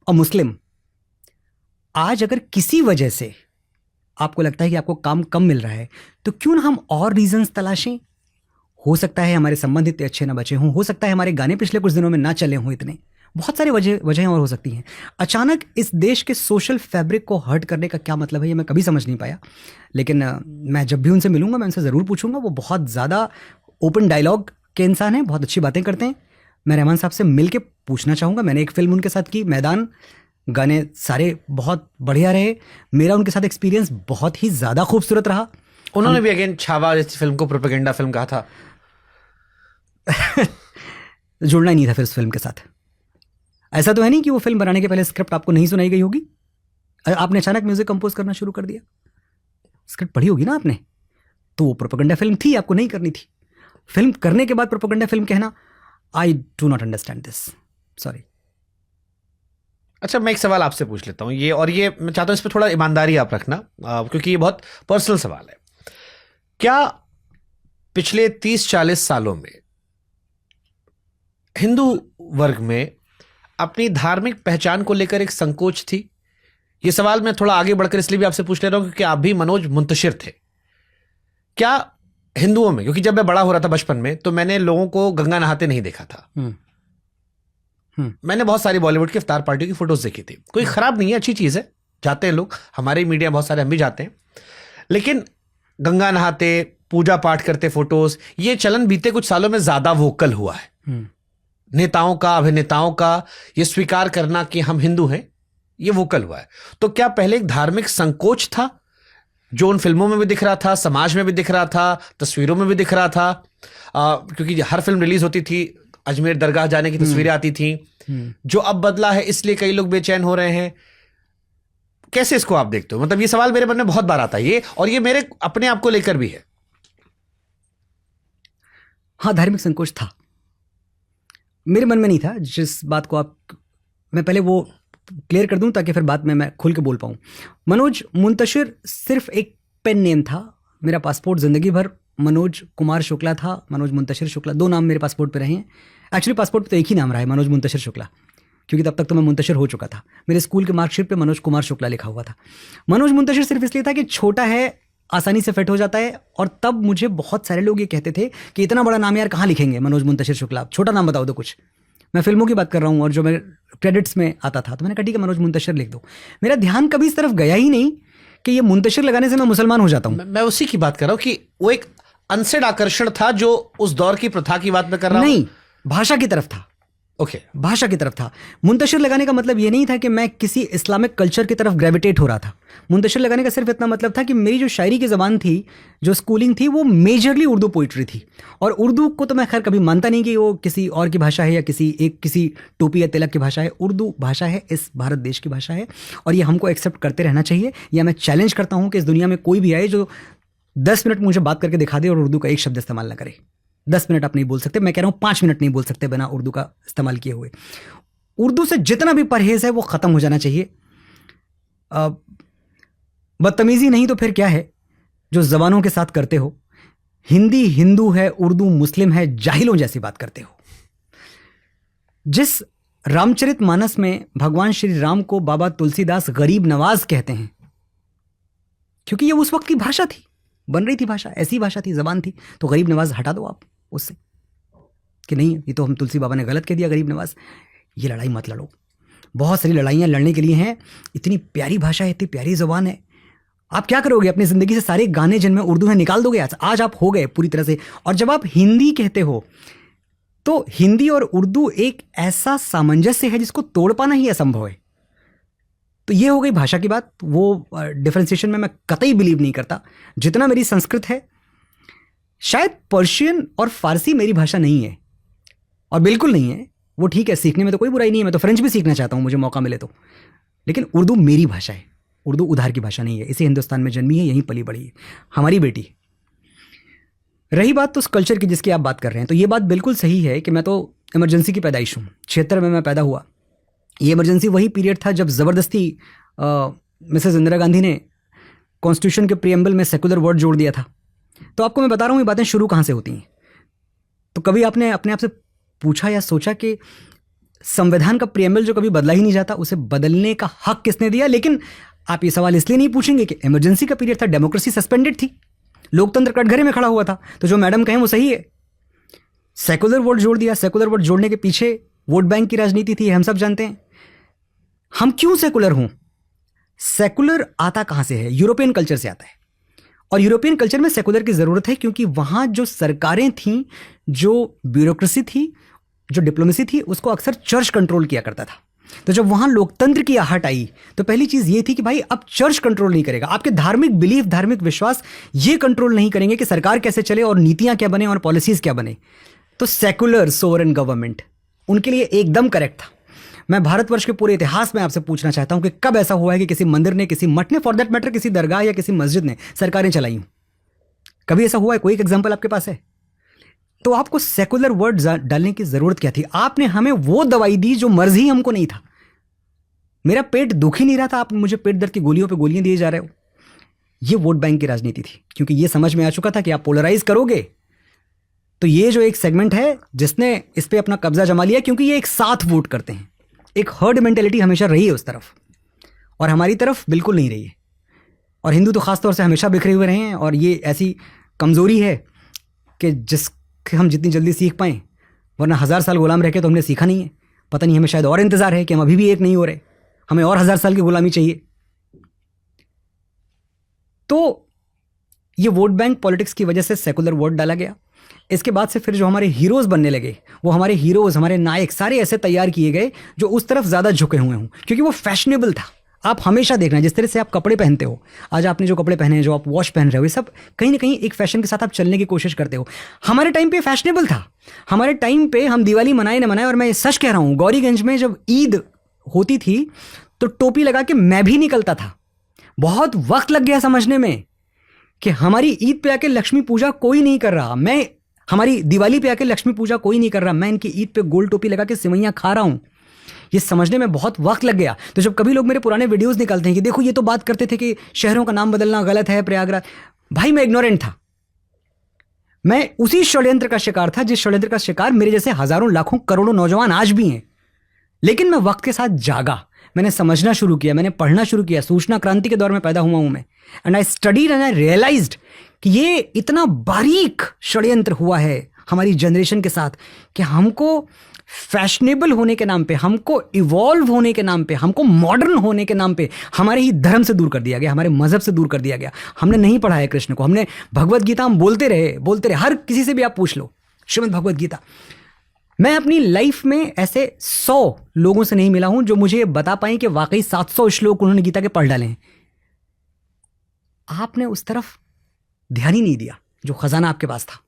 S2: और मुस्लिम, आज अगर किसी वजह से आपको लगता है कि आपको काम कम मिल रहा है, तो क्यों ना हम और रीजंस तलाशें। हो सकता है हमारे संबंध इतने अच्छे ना बचे हों, हो सकता है हमारे गाने पिछले कुछ दिनों में ना चले हों इतने, बहुत सारी वजहें और हो सकती हैं। अचानक इस देश के सोशल फैब्रिक को हर्ट करने का क्या मतलब है, ये मैं कभी समझ नहीं पाया। लेकिन मैं जब भी उनसे मिलूंगा मैं उनसे ज़रूर पूछूंगा। वो बहुत ज़्यादा ओपन डायलॉग के इंसान हैं, बहुत अच्छी बातें करते हैं। मैं रहमान साहब से मिल के पूछना चाहूँगा। मैंने एक फिल्म उनके साथ की, मैदान, गाने सारे बहुत बढ़िया रहे। मेरा उनके साथ एक्सपीरियंस बहुत ही ज़्यादा खूबसूरत रहा।
S1: उन्होंने भी अगेन छावा जैसी फिल्म को प्रोपेगेंडा फिल्म कहा था।
S2: जुड़ना ही नहीं था फिर उस फिल्म के साथ। ऐसा तो है नहीं कि वो फिल्म बनाने के पहले स्क्रिप्ट आपको नहीं सुनाई गई होगी, आपने अचानक म्यूजिक कंपोज करना शुरू कर दिया। स्क्रिप्ट पढ़ी होगी ना आपने, तो वो प्रोपेगेंडा फिल्म थी, आपको नहीं करनी थी। फिल्म करने के बाद प्रोपेगेंडा फिल्म कहना, I do not understand this, sorry.
S1: अच्छा, मैं एक सवाल आपसे पूछ लेता हूँ, ये मैं चाहता हूँ इस पर थोड़ा ईमानदारी आप रखना, क्योंकि ये बहुत पर्सनल सवाल है। क्या पिछले 30-40 सालों में हिंदू वर्ग में अपनी धार्मिक पहचान को लेकर एक संकोच थी? ये सवाल मैं थोड़ा आगे बढ़कर इसलिए भी आपसे पूछ ले रहा हूं क्योंकि आप भी मनोज मुंतशिर थे। क्या हिंदुओं में, क्योंकि जब मैं बड़ा हो रहा था बचपन में, तो मैंने लोगों को गंगा नहाते नहीं देखा था। मैंने बहुत सारी बॉलीवुड की इफ्तार पार्टियों की फोटोज देखी थी। कोई खराब नहीं है, अच्छी चीज है, जाते हैं लोग, हमारे मीडिया बहुत सारे, हम भी जाते हैं। लेकिन गंगा नहाते, पूजा पाठ करते फोटोज, ये चलन बीते कुछ सालों में ज्यादा वोकल हुआ है। नेताओं का, अभिनेताओं का ये स्वीकार करना कि हम हिंदू हैं, ये वोकल हुआ है। तो क्या पहले एक धार्मिक संकोच था जो उन फिल्मों में भी दिख रहा था, समाज में भी दिख रहा था, तस्वीरों में भी दिख रहा था? क्योंकि हर फिल्म रिलीज होती थी, अजमेर दरगाह जाने की तस्वीरें आती थी। जो अब बदला है इसलिए कई लोग बेचैन हो रहे हैं। कैसे इसको आप देखते हो? मतलब ये सवाल मेरे मन में बहुत बार आता है, ये, और ये मेरे अपने आप को लेकर भी है।
S2: हाँ, धार्मिक संकोच था, मेरे मन में नहीं था। जिस बात को मैं पहले वो क्लियर कर दूं ताकि फिर बाद में मैं खुल के बोल पाऊं। मनोज मुंतशिर सिर्फ एक पेन नेम था। मेरा पासपोर्ट जिंदगी भर मनोज कुमार शुक्ला था, मनोज मुंतशिर शुक्ला, 2 नाम मेरे पासपोर्ट पे रहे हैं। एक्चुअली पासपोर्ट पे तो एक ही नाम रहा है, मनोज मुंतशिर शुक्ला, क्योंकि तब तक तो मैं मुंतशिर हो चुका था। मेरे स्कूल के मार्कशीट पे मनोज कुमार शुक्ला लिखा हुआ था। मनोज मुंतशिर सिर्फ इसलिए था कि छोटा है, आसानी से फिट हो जाता है। और तब मुझे बहुत सारे लोग ये कहते थे कि इतना बड़ा नाम यार कहाँ लिखेंगे, मनोज मुंतशिर शुक्ला, छोटा नाम बताओ दो कुछ। मैं फिल्मों की बात कर रहा हूँ, और जो मैं क्रेडिट्स में आता था, तो मैंने कहा ठीक है मनोज मुंतशिर लिख दो। मेरा ध्यान कभी इस तरफ गया ही नहीं कि ये मुंतशिर लगाने से मैं मुसलमान हो जाता हूँ।
S1: मैं उसी की बात कर रहा हूँ कि वो एक अनसेड आकर्षण था जो उस दौर की प्रथा की बात मैं कर रहा हूँ।
S2: नहीं, भाषा की तरफ था।
S1: ओके,
S2: भाषा की तरफ था। मुंतशिर लगाने का मतलब ये नहीं था कि मैं किसी इस्लामिक कल्चर की तरफ ग्रेविटेट हो रहा था। मुंतशिर लगाने का सिर्फ इतना मतलब था कि मेरी जो शायरी की ज़बान थी, जो स्कूलिंग थी, वो मेजरली उर्दू पोइट्री थी। और उर्दू को तो मैं खैर कभी मानता नहीं कि वो किसी और की भाषा है या किसी टोपी या तिलक की भाषा है। उर्दू भाषा है, इस भारत देश की भाषा है, और ये हमको एक्सेप्ट करते रहना चाहिए। या मैं चैलेंज करता हूँ कि इस दुनिया में कोई भी आए जो 10 मिनट मुझे बात करके दिखा दे और उर्दू का एक शब्द इस्तेमाल ना करे। 10 मिनट आप नहीं बोल सकते, मैं कह रहा हूँ 5 मिनट नहीं बोल सकते बिना उर्दू का इस्तेमाल किए हुए। उर्दू से जितना भी परहेज है वो ख़त्म हो जाना चाहिए। बदतमीजी नहीं तो फिर क्या है जो ज़बानों के साथ करते हो। हिंदी हिंदू है, उर्दू मुस्लिम है, जाहिलों जैसी बात करते हो। जिस रामचरितमानस में भगवान श्री राम को बाबा तुलसीदास गरीब नवाज कहते हैं, क्योंकि ये उस वक्त की भाषा थी, बन रही थी भाषा, ऐसी भाषा थी, ज़बान थी। तो गरीब नवाज हटा दो आप उससे कि नहीं, ये तो हम तुलसी बाबा ने गलत कह दिया गरीब नवाज। ये लड़ाई मत लड़ो, बहुत सारी लड़ाइयाँ लड़ने के लिए हैं। इतनी प्यारी भाषा है, इतनी प्यारी ज़बान है। आप क्या करोगे अपनी ज़िंदगी से? सारे गाने जिनमें उर्दू है निकाल दोगे? आज आप हो गए पूरी तरह से। और जब आप हिंदी कहते हो तो हिंदी और उर्दू एक ऐसा सामंजस्य है जिसको तोड़ पाना ही असंभव है। तो ये हो गई भाषा की बात। वो डिफरेंशिएशन में मैं कतई बिलीव नहीं करता। जितना मेरी संस्कृत है, शायद पर्शियन और फारसी मेरी भाषा नहीं है, और बिल्कुल नहीं है। वो ठीक है, सीखने में तो कोई बुराई नहीं है, मैं तो फ्रेंच भी सीखना चाहता हूँ मुझे मौका मिले तो। लेकिन उर्दू मेरी भाषा है, उर्दू उधार की भाषा नहीं है। इसे हिंदुस्तान में जन्मी है, यहीं पली बड़ी है, हमारी बेटी। रही बात तो उस कल्चर की जिसकी आप बात कर रहे हैं, तो ये बात बिल्कुल सही है कि मैं तो इमरजेंसी की पैदाइश हूँ। 76 में मैं पैदा हुआ। ये इमरजेंसी वही पीरियड था जब ज़बरदस्ती मिसेस इंदिरा गांधी ने कॉन्स्टिट्यूशन के प्रीएम्बल में सेकुलर वर्ड जोड़ दिया था। तो आपको मैं बता रहा हूँ ये बातें शुरू कहाँ से होती हैं। तो कभी आपने अपने आप से पूछा या सोचा कि संविधान का प्रियम्बल जो कभी बदला ही नहीं जाता, उसे बदलने का हक किसने दिया? लेकिन आप ये सवाल इसलिए नहीं पूछेंगे कि इमरजेंसी का पीरियड था, डेमोक्रेसी सस्पेंडेड थी, लोकतंत्र कटघरे में खड़ा हुआ था, तो जो मैडम कहें वो सही है। सेकुलर वोट जोड़ दिया, सेकुलर वोट जोड़ने के पीछे वोट बैंक की राजनीति थी, हम सब जानते हैं। हम क्यों सेकुलर हों? सेकुलर आता कहां से है? यूरोपियन कल्चर से आता है, और यूरोपियन कल्चर में सेकुलर की जरूरत है क्योंकि वहां जो सरकारें थीं, जो ब्यूरोक्रेसी थी, जो डिप्लोमेसी थी, उसको अक्सर चर्च कंट्रोल किया करता था। तो जब वहां लोकतंत्र की आहट आई तो पहली चीज ये थी कि भाई अब चर्च कंट्रोल नहीं करेगा, आपके धार्मिक बिलीफ, धार्मिक विश्वास ये कंट्रोल नहीं करेंगे कि सरकार कैसे चले और नीतियां क्या बने और पॉलिसीज क्या बने। तो सेकुलर सोवरेन गवर्नमेंट उनके लिए एकदम करेक्ट था। मैं भारतवर्ष के पूरे इतिहास में आपसे पूछना चाहता हूं कि कब ऐसा हुआ है कि किसी मंदिर ने, किसी मठ ने, फॉर दैट मैटर किसी दरगाह या किसी मस्जिद ने सरकारें चलाई हूं? कभी ऐसा हुआ है? कोई एक एग्जाम्पल आपके पास है? तो आपको सेकुलर वर्ड डालने की जरूरत क्या थी? आपने हमें वो दवाई दी जो मर्ज ही हमको नहीं था। मेरा पेट दुख ही नहीं रहा था, आप मुझे पेट दर्द की गोलियों पे गोलियां दिए जा रहे हो। ये वोट बैंक की राजनीति थी, क्योंकि ये समझ में आ चुका था कि आप पोलराइज करोगे तो ये जो एक सेगमेंट है जिसने इस पे अपना कब्जा जमा लिया, क्योंकि ये एक साथ वोट करते हैं, एक हर्ड मेंटेलिटी हमेशा रही है उस तरफ, और हमारी तरफ बिल्कुल नहीं रही है। और हिंदू तो खासतौर से हमेशा बिखरे हुए रहे हैं, और ये ऐसी कमजोरी है कि जिसके हम जितनी जल्दी सीख पाएं, वरना 1000 साल गुलाम रह के तो हमने सीखा नहीं है। पता नहीं हमें शायद और इंतजार है कि हम अभी भी एक नहीं हो रहे, हमें और 1000 साल की गुलामी चाहिए। तो ये वोट बैंक पॉलिटिक्स की वजह से सेकुलर वोट डाला गया। इसके बाद से फिर जो हमारे हीरोज बनने लगे, वो हमारे हीरोज, हमारे नायक सारे ऐसे तैयार किए गए जो उस तरफ ज्यादा झुके हुए हों, क्योंकि वो फैशनेबल था। आप हमेशा देखना, जिस तरह से आप कपड़े पहनते हो, आज आपने जो कपड़े पहने हैं, जो आप वॉच पहन रहे हो, ये सब कहीं ना कहीं एक फैशन के साथ आप चलने की कोशिश करते हो। हमारे टाइम पे फैशनेबल था। हमारे टाइम पे हम दिवाली मनाए ना मनाए, और मैं सच कह रहा हूँ, गौरीगंज में जब ईद होती थी तो टोपी लगा के मैं भी निकलता था। बहुत वक्त लग गया समझने में कि हमारी ईद पे आके लक्ष्मी पूजा कोई नहीं कर रहा, हमारी दिवाली पे आके लक्ष्मी पूजा कोई नहीं कर रहा, मैं इनकी ईद पे गोल टोपी लगा के सिवैयां खा रहा हूं। ये समझने में बहुत वक्त लग गया। तो जब कभी लोग मेरे पुराने वीडियोस निकालते हैं कि देखो ये तो बात करते थे कि शहरों का नाम बदलना गलत है, प्रयागराज, भाई मैं इग्नोरेंट था। मैं उसी षड्यंत्र का शिकार था जिस षड्यंत्र का शिकार मेरे जैसे हजारों लाखों करोड़ों नौजवान आज भी हैं। लेकिन मैं वक्त के साथ जागा, मैंने समझना शुरू किया, मैंने पढ़ना शुरू किया। सूचना क्रांति के दौर में पैदा हुआ हूं मैं, and I studied and I realised कि ये इतना बारीक षड्यंत्र हुआ है हमारी जनरेशन के साथ कि हमको फैशनेबल होने के नाम पे, हमको इवॉल्व होने के नाम पे, हमको मॉडर्न होने के नाम पे हमारे ही धर्म से दूर कर दिया गया, हमारे मजहब से दूर कर दिया गया। हमने नहीं पढ़ा है कृष्ण को, हमने भगवत गीता हम बोलते रहे। हर किसी से भी आप पूछ लो श्रीमद् भगवत गीता। मैं अपनी लाइफ में ऐसे 100 लोगों से नहीं मिला हूं जो मुझे बता पाए कि वाकई 700 श्लोक उन्होंने गीता के पढ़ डाले हैं। आपने उस तरफ ध्यान ही नहीं दिया जो खजाना आपके पास था,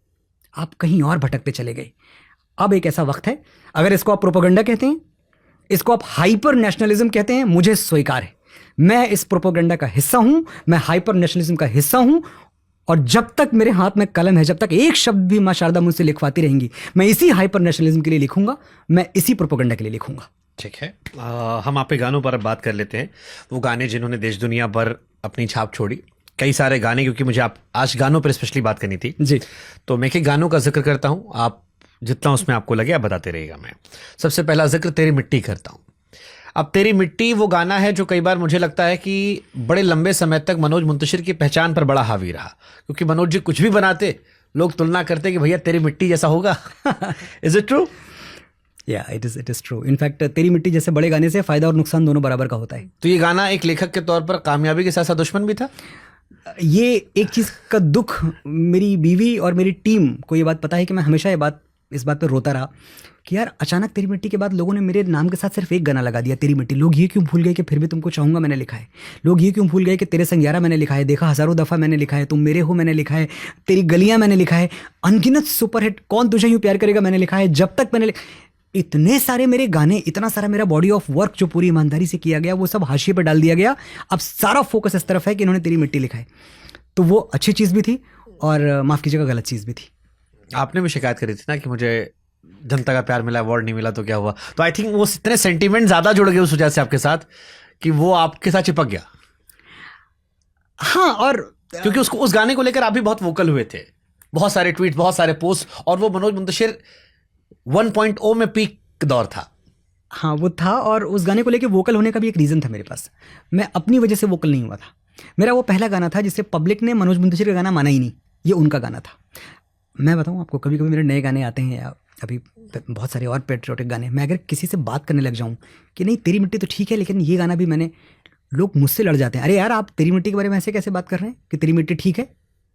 S2: आप कहीं और भटकते चले गए। अब एक ऐसा वक्त है, अगर इसको आप प्रोपेगेंडा कहते हैं, इसको आप हाइपर नेशनलिज्म कहते हैं, मुझे स्वीकार है। मैं इस प्रोपेगेंडा का हिस्सा हूं, मैं हाइपर नेशनलिज्म का हिस्सा हूं, और जब तक मेरे हाथ में कलम है, जब तक एक शब्द भी मां शारदा मुझसे लिखवाती रहेंगी, मैं इसी हाइपर नेशनलिज्म के लिए लिखूंगा, मैं इसी प्रोपेगेंडा के लिए लिखूंगा।
S1: ठीक है, हम आप पे गानों पर अब बात कर लेते हैं। वो गाने जिन्होंने देश दुनिया पर अपनी छाप छोड़ी, कई सारे गाने, क्योंकि मुझे आज गानों पर स्पेशली बात करनी थी
S2: जी।
S1: तो मैं एक गानों का जिक्र करता हूं, आप जितना उसमें आपको लगे आप बताते रहिएगा। मैं सबसे पहला जिक्र तेरी मिट्टी करता हूं। अब तेरी मिट्टी वो गाना है जो कई बार मुझे लगता है कि बड़े लंबे समय तक मनोज मुंतशिर की पहचान पर बड़ा हावी रहा, क्योंकि मनोज जी कुछ भी बनाते लोग तुलना करते कि भैया तेरी मिट्टी जैसा होगा। Is it true?
S2: या इट इज ट्रू। इनफैक्ट तेरी मिट्टी जैसे बड़े गाने से फायदा और नुकसान दोनों बराबर का होता है।
S1: तो ये गाना एक लेखक के तौर पर कामयाबी के साथ साथ दुश्मन भी था।
S2: ये एक चीज का दुख, मेरी बीवी और मेरी टीम को ये बात पता है कि मैं हमेशा इस बात पे रोता रहा कि यार अचानक तेरी मिट्टी के बाद लोगों ने मेरे नाम के साथ सिर्फ एक गाना लगा दिया, तेरी मिट्टी। लोग ये क्यों भूल गए कि फिर भी तुमको चाहूंगा मैंने लिखा है। लोग ये क्यों भूल गए कि तेरे संग्यारा मैंने लिखा है, देखा हजारों दफा मैंने लिखा है, तुम मेरे हो मैंने लिखा है, तेरी गलियां मैंने लिखा है, अनगिनत सुपरहिट, कौन तुझे यूं प्यार करेगा मैंने लिखा है, जब तक मैंने इतने सारे मेरे गाने, इतना सारा मेरा बॉडी ऑफ वर्क जो पूरी ईमानदारी से किया गया, वो सब हाशिए पर डाल दिया गया। अब सारा फोकस इस तरफ है कि इन्होंने तेरी मिट्टी लिखा है। तो वो अच्छी चीज़ भी थी और माफ़ कीजिएगा गलत चीज़ भी थी।
S1: आपने भी शिकायत करी थी ना कि मुझे जनता का प्यार मिला, अवार्ड नहीं मिला, तो क्या हुआ? तो आई थिंक वो इतने सेंटीमेंट ज्यादा जुड़ गए उस वजह से आपके साथ कि वो आपके साथ चिपक गया।
S2: हाँ, और
S1: क्योंकि उसको, उस गाने को लेकर आप भी बहुत वोकल हुए थे, बहुत सारे ट्वीट, बहुत सारे पोस्ट, और वो मनोज मुंतशिर 1.0 में पीक दौर था।
S2: हाँ वो था, और उस गाने को लेके वोकल होने का भी एक रीज़न था मेरे पास। मैं अपनी वजह से वोकल नहीं हुआ था। मेरा वो पहला गाना था जिसे पब्लिक ने मनोज मुंतशिर का गाना माना ही नहीं, ये उनका गाना था। मैं बताऊँ आपको, कभी कभी मेरे नए गाने आते हैं या अभी बहुत सारे और पेट्रियोटिक गाने, मैं अगर किसी से बात करने लग जाऊँ कि नहीं तेरी मिट्टी तो ठीक है लेकिन ये गाना भी मैंने, लोग मुझसे लड़ जाते हैं, अरे यार आप तेरी मिट्टी के बारे में ऐसे कैसे बात कर रहे हैं कि तेरी मिट्टी ठीक है,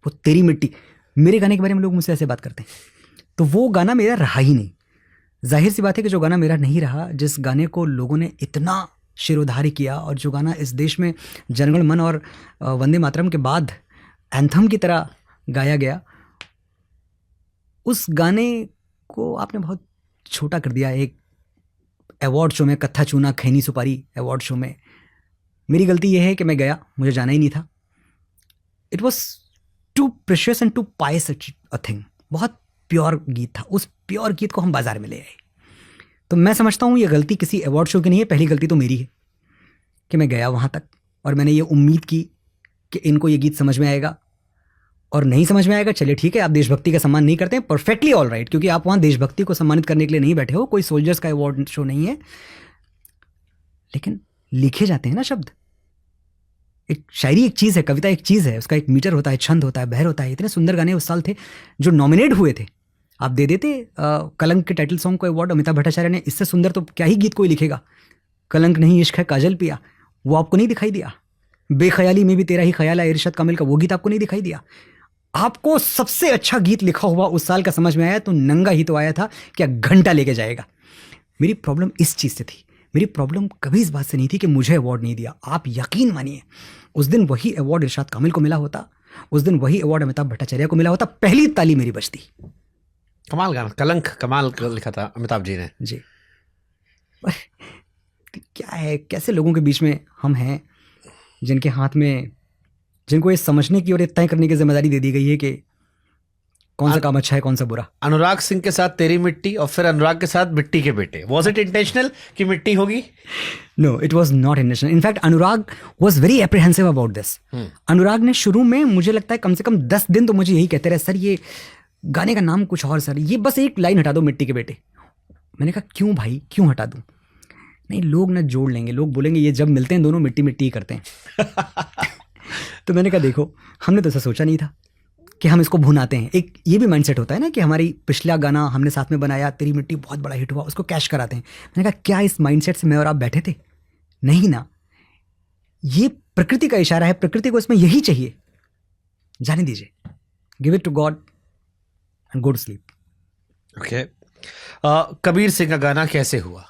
S2: वो तेरी मिट्टी। मेरे गाने के बारे में लोग मुझसे ऐसे बात करते हैं, तो वो गाना मेरा रहा ही नहीं। जाहिर सी बात है कि जो गाना मेरा नहीं रहा, जिस गाने को लोगों ने इतना शिरोधार्य किया और जो गाना इस देश में जनगण मन और वंदे मातरम के बाद एंथम की तरह गाया गया, उस गाने को आपने बहुत छोटा कर दिया। एक अवार्ड शो में, कत्था चूना खैनी सुपारी अवार्ड शो में, मेरी गलती यह है कि मैं गया, मुझे जाना ही नहीं था। It was too precious and too pious a thing. बहुत प्योर गीत था, उस प्योर गीत को हम बाजार में ले आए। तो मैं समझता हूँ ये गलती किसी अवार्ड शो की नहीं है, पहली गलती तो मेरी है कि मैं गया वहाँ तक और मैंने ये उम्मीद की कि इनको ये गीत समझ में आएगा, और नहीं समझ में आएगा चलिए ठीक है, आप देशभक्ति का सम्मान नहीं करते हैं, परफेक्टली ऑल राइट, क्योंकि आप वहाँ देशभक्ति को सम्मानित करने के लिए नहीं बैठे हो, कोई सोल्जर्स का अवार्ड शो नहीं है। लेकिन लिखे जाते हैं ना शब्द, एक शायरी एक चीज़ है, कविता एक चीज़ है, उसका एक मीटर होता है, छंद होता है, बहर होता है। इतने सुंदर गाने उस साल थे जो नॉमिनेट हुए थे, आप दे देते कलंक के टाइटल सॉन्ग को अवार्ड अमिताभ भट्टाचार्य ने। इससे सुंदर तो क्या ही गीत कोई लिखेगा। कलंक नहीं इश्क है काजल पिया, वो आपको नहीं दिखाई दिया। बेख्याली में भी तेरा ही ख्याल है इरशाद कामिल का, वो गीत आपको नहीं दिखाई दिया। आपको सबसे अच्छा गीत लिखा हुआ उस साल का समझ में आया तो नंगा ही तो आया था, क्या घंटा लेके जाएगा। मेरी प्रॉब्लम इस चीज़ से थी, मेरी प्रॉब्लम कभी इस बात से नहीं थी कि मुझे अवार्ड नहीं दिया। आप यकीन मानिए उस दिन वही अवार्ड इरशाद कामिल को मिला होता, उस दिन वही अवार्ड अमिताभ भट्टाचार्य को मिला होता, पहली ताली मेरी बजती।
S1: कमाल गाना, कलंक कमाल लिखा था अमिताभ जी ने।
S2: जी क्या है, कैसे लोगों के बीच में हम हैं जिनके हाथ में, जिनको ये समझने की और ये तय करने की जिम्मेदारी दे दी गई है कि कौन सा काम अच्छा है कौन सा बुरा।
S1: अनुराग सिंह के साथ तेरी मिट्टी और फिर अनुराग के साथ मिट्टी के बेटे, वॉज इट इंटेंशनल कि मिट्टी होगी?
S2: No, it was not intentional. In fact Anurag was very apprehensive about this. Anurag ने शुरू में, मुझे लगता है कम से कम 10 दिन तो मुझे यही कहते रहे, सर ये गाने का नाम कुछ और, सर ये बस एक लाइन हटा दो मिट्टी के बेटे। मैंने कहा क्यों भाई, क्यों हटा दूं? नहीं लोग ना जोड़ लेंगे, लोग बोलेंगे ये जब मिलते हैं दोनों मिट्टी मिट्टी ही करते हैं। तो मैंने कहा देखो, हमने तो ऐसा सोचा नहीं था कि हम इसको भुनाते हैं। एक ये भी माइंडसेट होता है ना कि हमारी पिछला गाना हमने साथ में बनाया, तेरी मिट्टी बहुत बड़ा हिट हुआ, उसको कैश कराते हैं। मैंने कहा क्या इस माइंडसेट से मैं और आप बैठे थे? नहीं ना, ये प्रकृति का इशारा है, प्रकृति को इसमें यही चाहिए, जाने दीजिए, give it to God and go to sleep.
S1: Okay, Kabir Singh का गाना कैसे हुआ?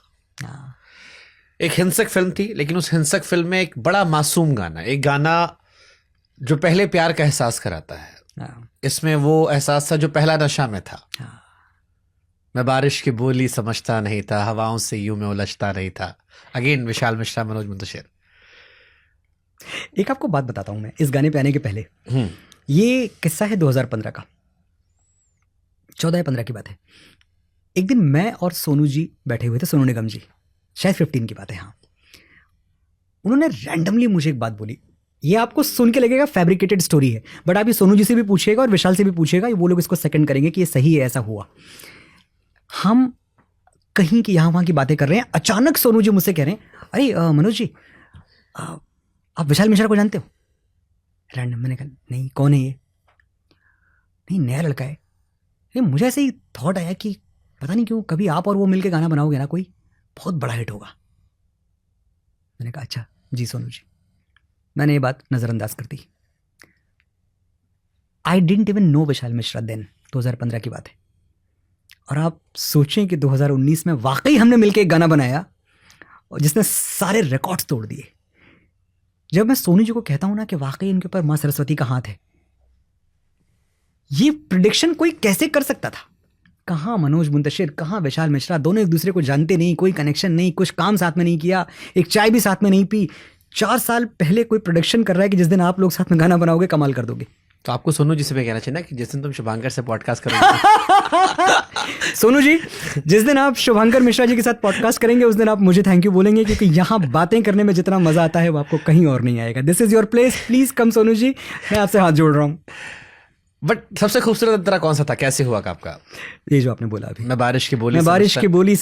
S1: एक हिंसक फिल्म थी, लेकिन उस हिंसक फिल्म में एक बड़ा मासूम गाना, एक गाना जो पहले प्यार का एहसास कराता है। इसमें वो एहसास था जो पहला नशा में था। मैं बारिश की बोली समझता नहीं था, हवाओं से यूं मैं उलझता नहीं था। अगेन विशाल मिश्रा, मनोज मुंतशिर।
S2: एक आपको बात बताता हूं मैं इस गाने पे आने के पहले। ये किस्सा है 2015 का, 14 या 15 की बात है। एक दिन मैं और सोनू जी बैठे हुए थे, सोनू निगम जी, शायद 15 की बात है। हाँ, उन्होंने रैंडमली मुझे एक बात बोली, ये आपको सुन के लगेगा फैब्रिकेटेड स्टोरी है, बट आप ये सोनू जी से भी पूछिएगा और विशाल से भी पूछिएगा, वो लोग इसको सेकंड करेंगे कि ये सही है, ऐसा हुआ। हम कहीं की यहाँ वहाँ की बातें कर रहे हैं, अचानक सोनू जी मुझसे कह रहे हैं, अरे मनोज जी आप विशाल मिश्रा को जानते हो? रैंडम। मैंने कहा नहीं, कौन है ये? नहीं नया लड़का है। ये मुझे ऐसे ही थॉट आया कि पता नहीं क्यों कभी आप और वो मिलके गाना बनाओगे ना, कोई बहुत बड़ा हिट होगा। मैंने कहा अच्छा जी सोनू जी। मैंने ये बात नज़रअंदाज कर दी। I didn't even know Vishal Mishra then, 2015 की बात है। और आप सोचें कि 2019 में वाकई हमने मिलकर एक गाना बनाया और जिसने सारे रिकॉर्ड्स तोड़ दिए। जब मैं सोनू जी को कहता हूं ना कि वाकई इनके ऊपर मां सरस्वती का हाथ है, ये प्रिडिक्शन कोई कैसे कर सकता था? कहाँ मनोज मुंतशिर, कहाँ विशाल मिश्रा, दोनों एक दूसरे को जानते नहीं, कोई कनेक्शन नहीं, कुछ काम साथ में नहीं किया, एक चाय भी साथ में नहीं पी। 4 साल पहले कोई प्रोडक्शन कर रहा है कि जिस दिन आप लोग साथ में गाना बनाओगे कमाल कर दोगे।
S1: तो आपको सोनू जी से भी कहना चाहिए ना कि जिस दिन तुम शुभांकर से पॉडकास्ट करोगे।
S2: सोनू जी, जिस दिन आप शुभांकर मिश्रा जी के साथ पॉडकास्ट करेंगे उस दिन आप मुझे थैंक यू बोलेंगे, क्योंकि यहाँ बातें करने में जितना मजा आता है वो आपको कहीं और नहीं आएगा। This is your place, please come Sonu ji, मैं आपसे हाथ जोड़ रहा हूँ।
S1: बट सबसे खूबसूरत अंतरा कौन सा था, कैसे हुआ आपका?
S2: ये जो आपने बोला अभी,
S1: मैं बारिश की बोली
S2: समझता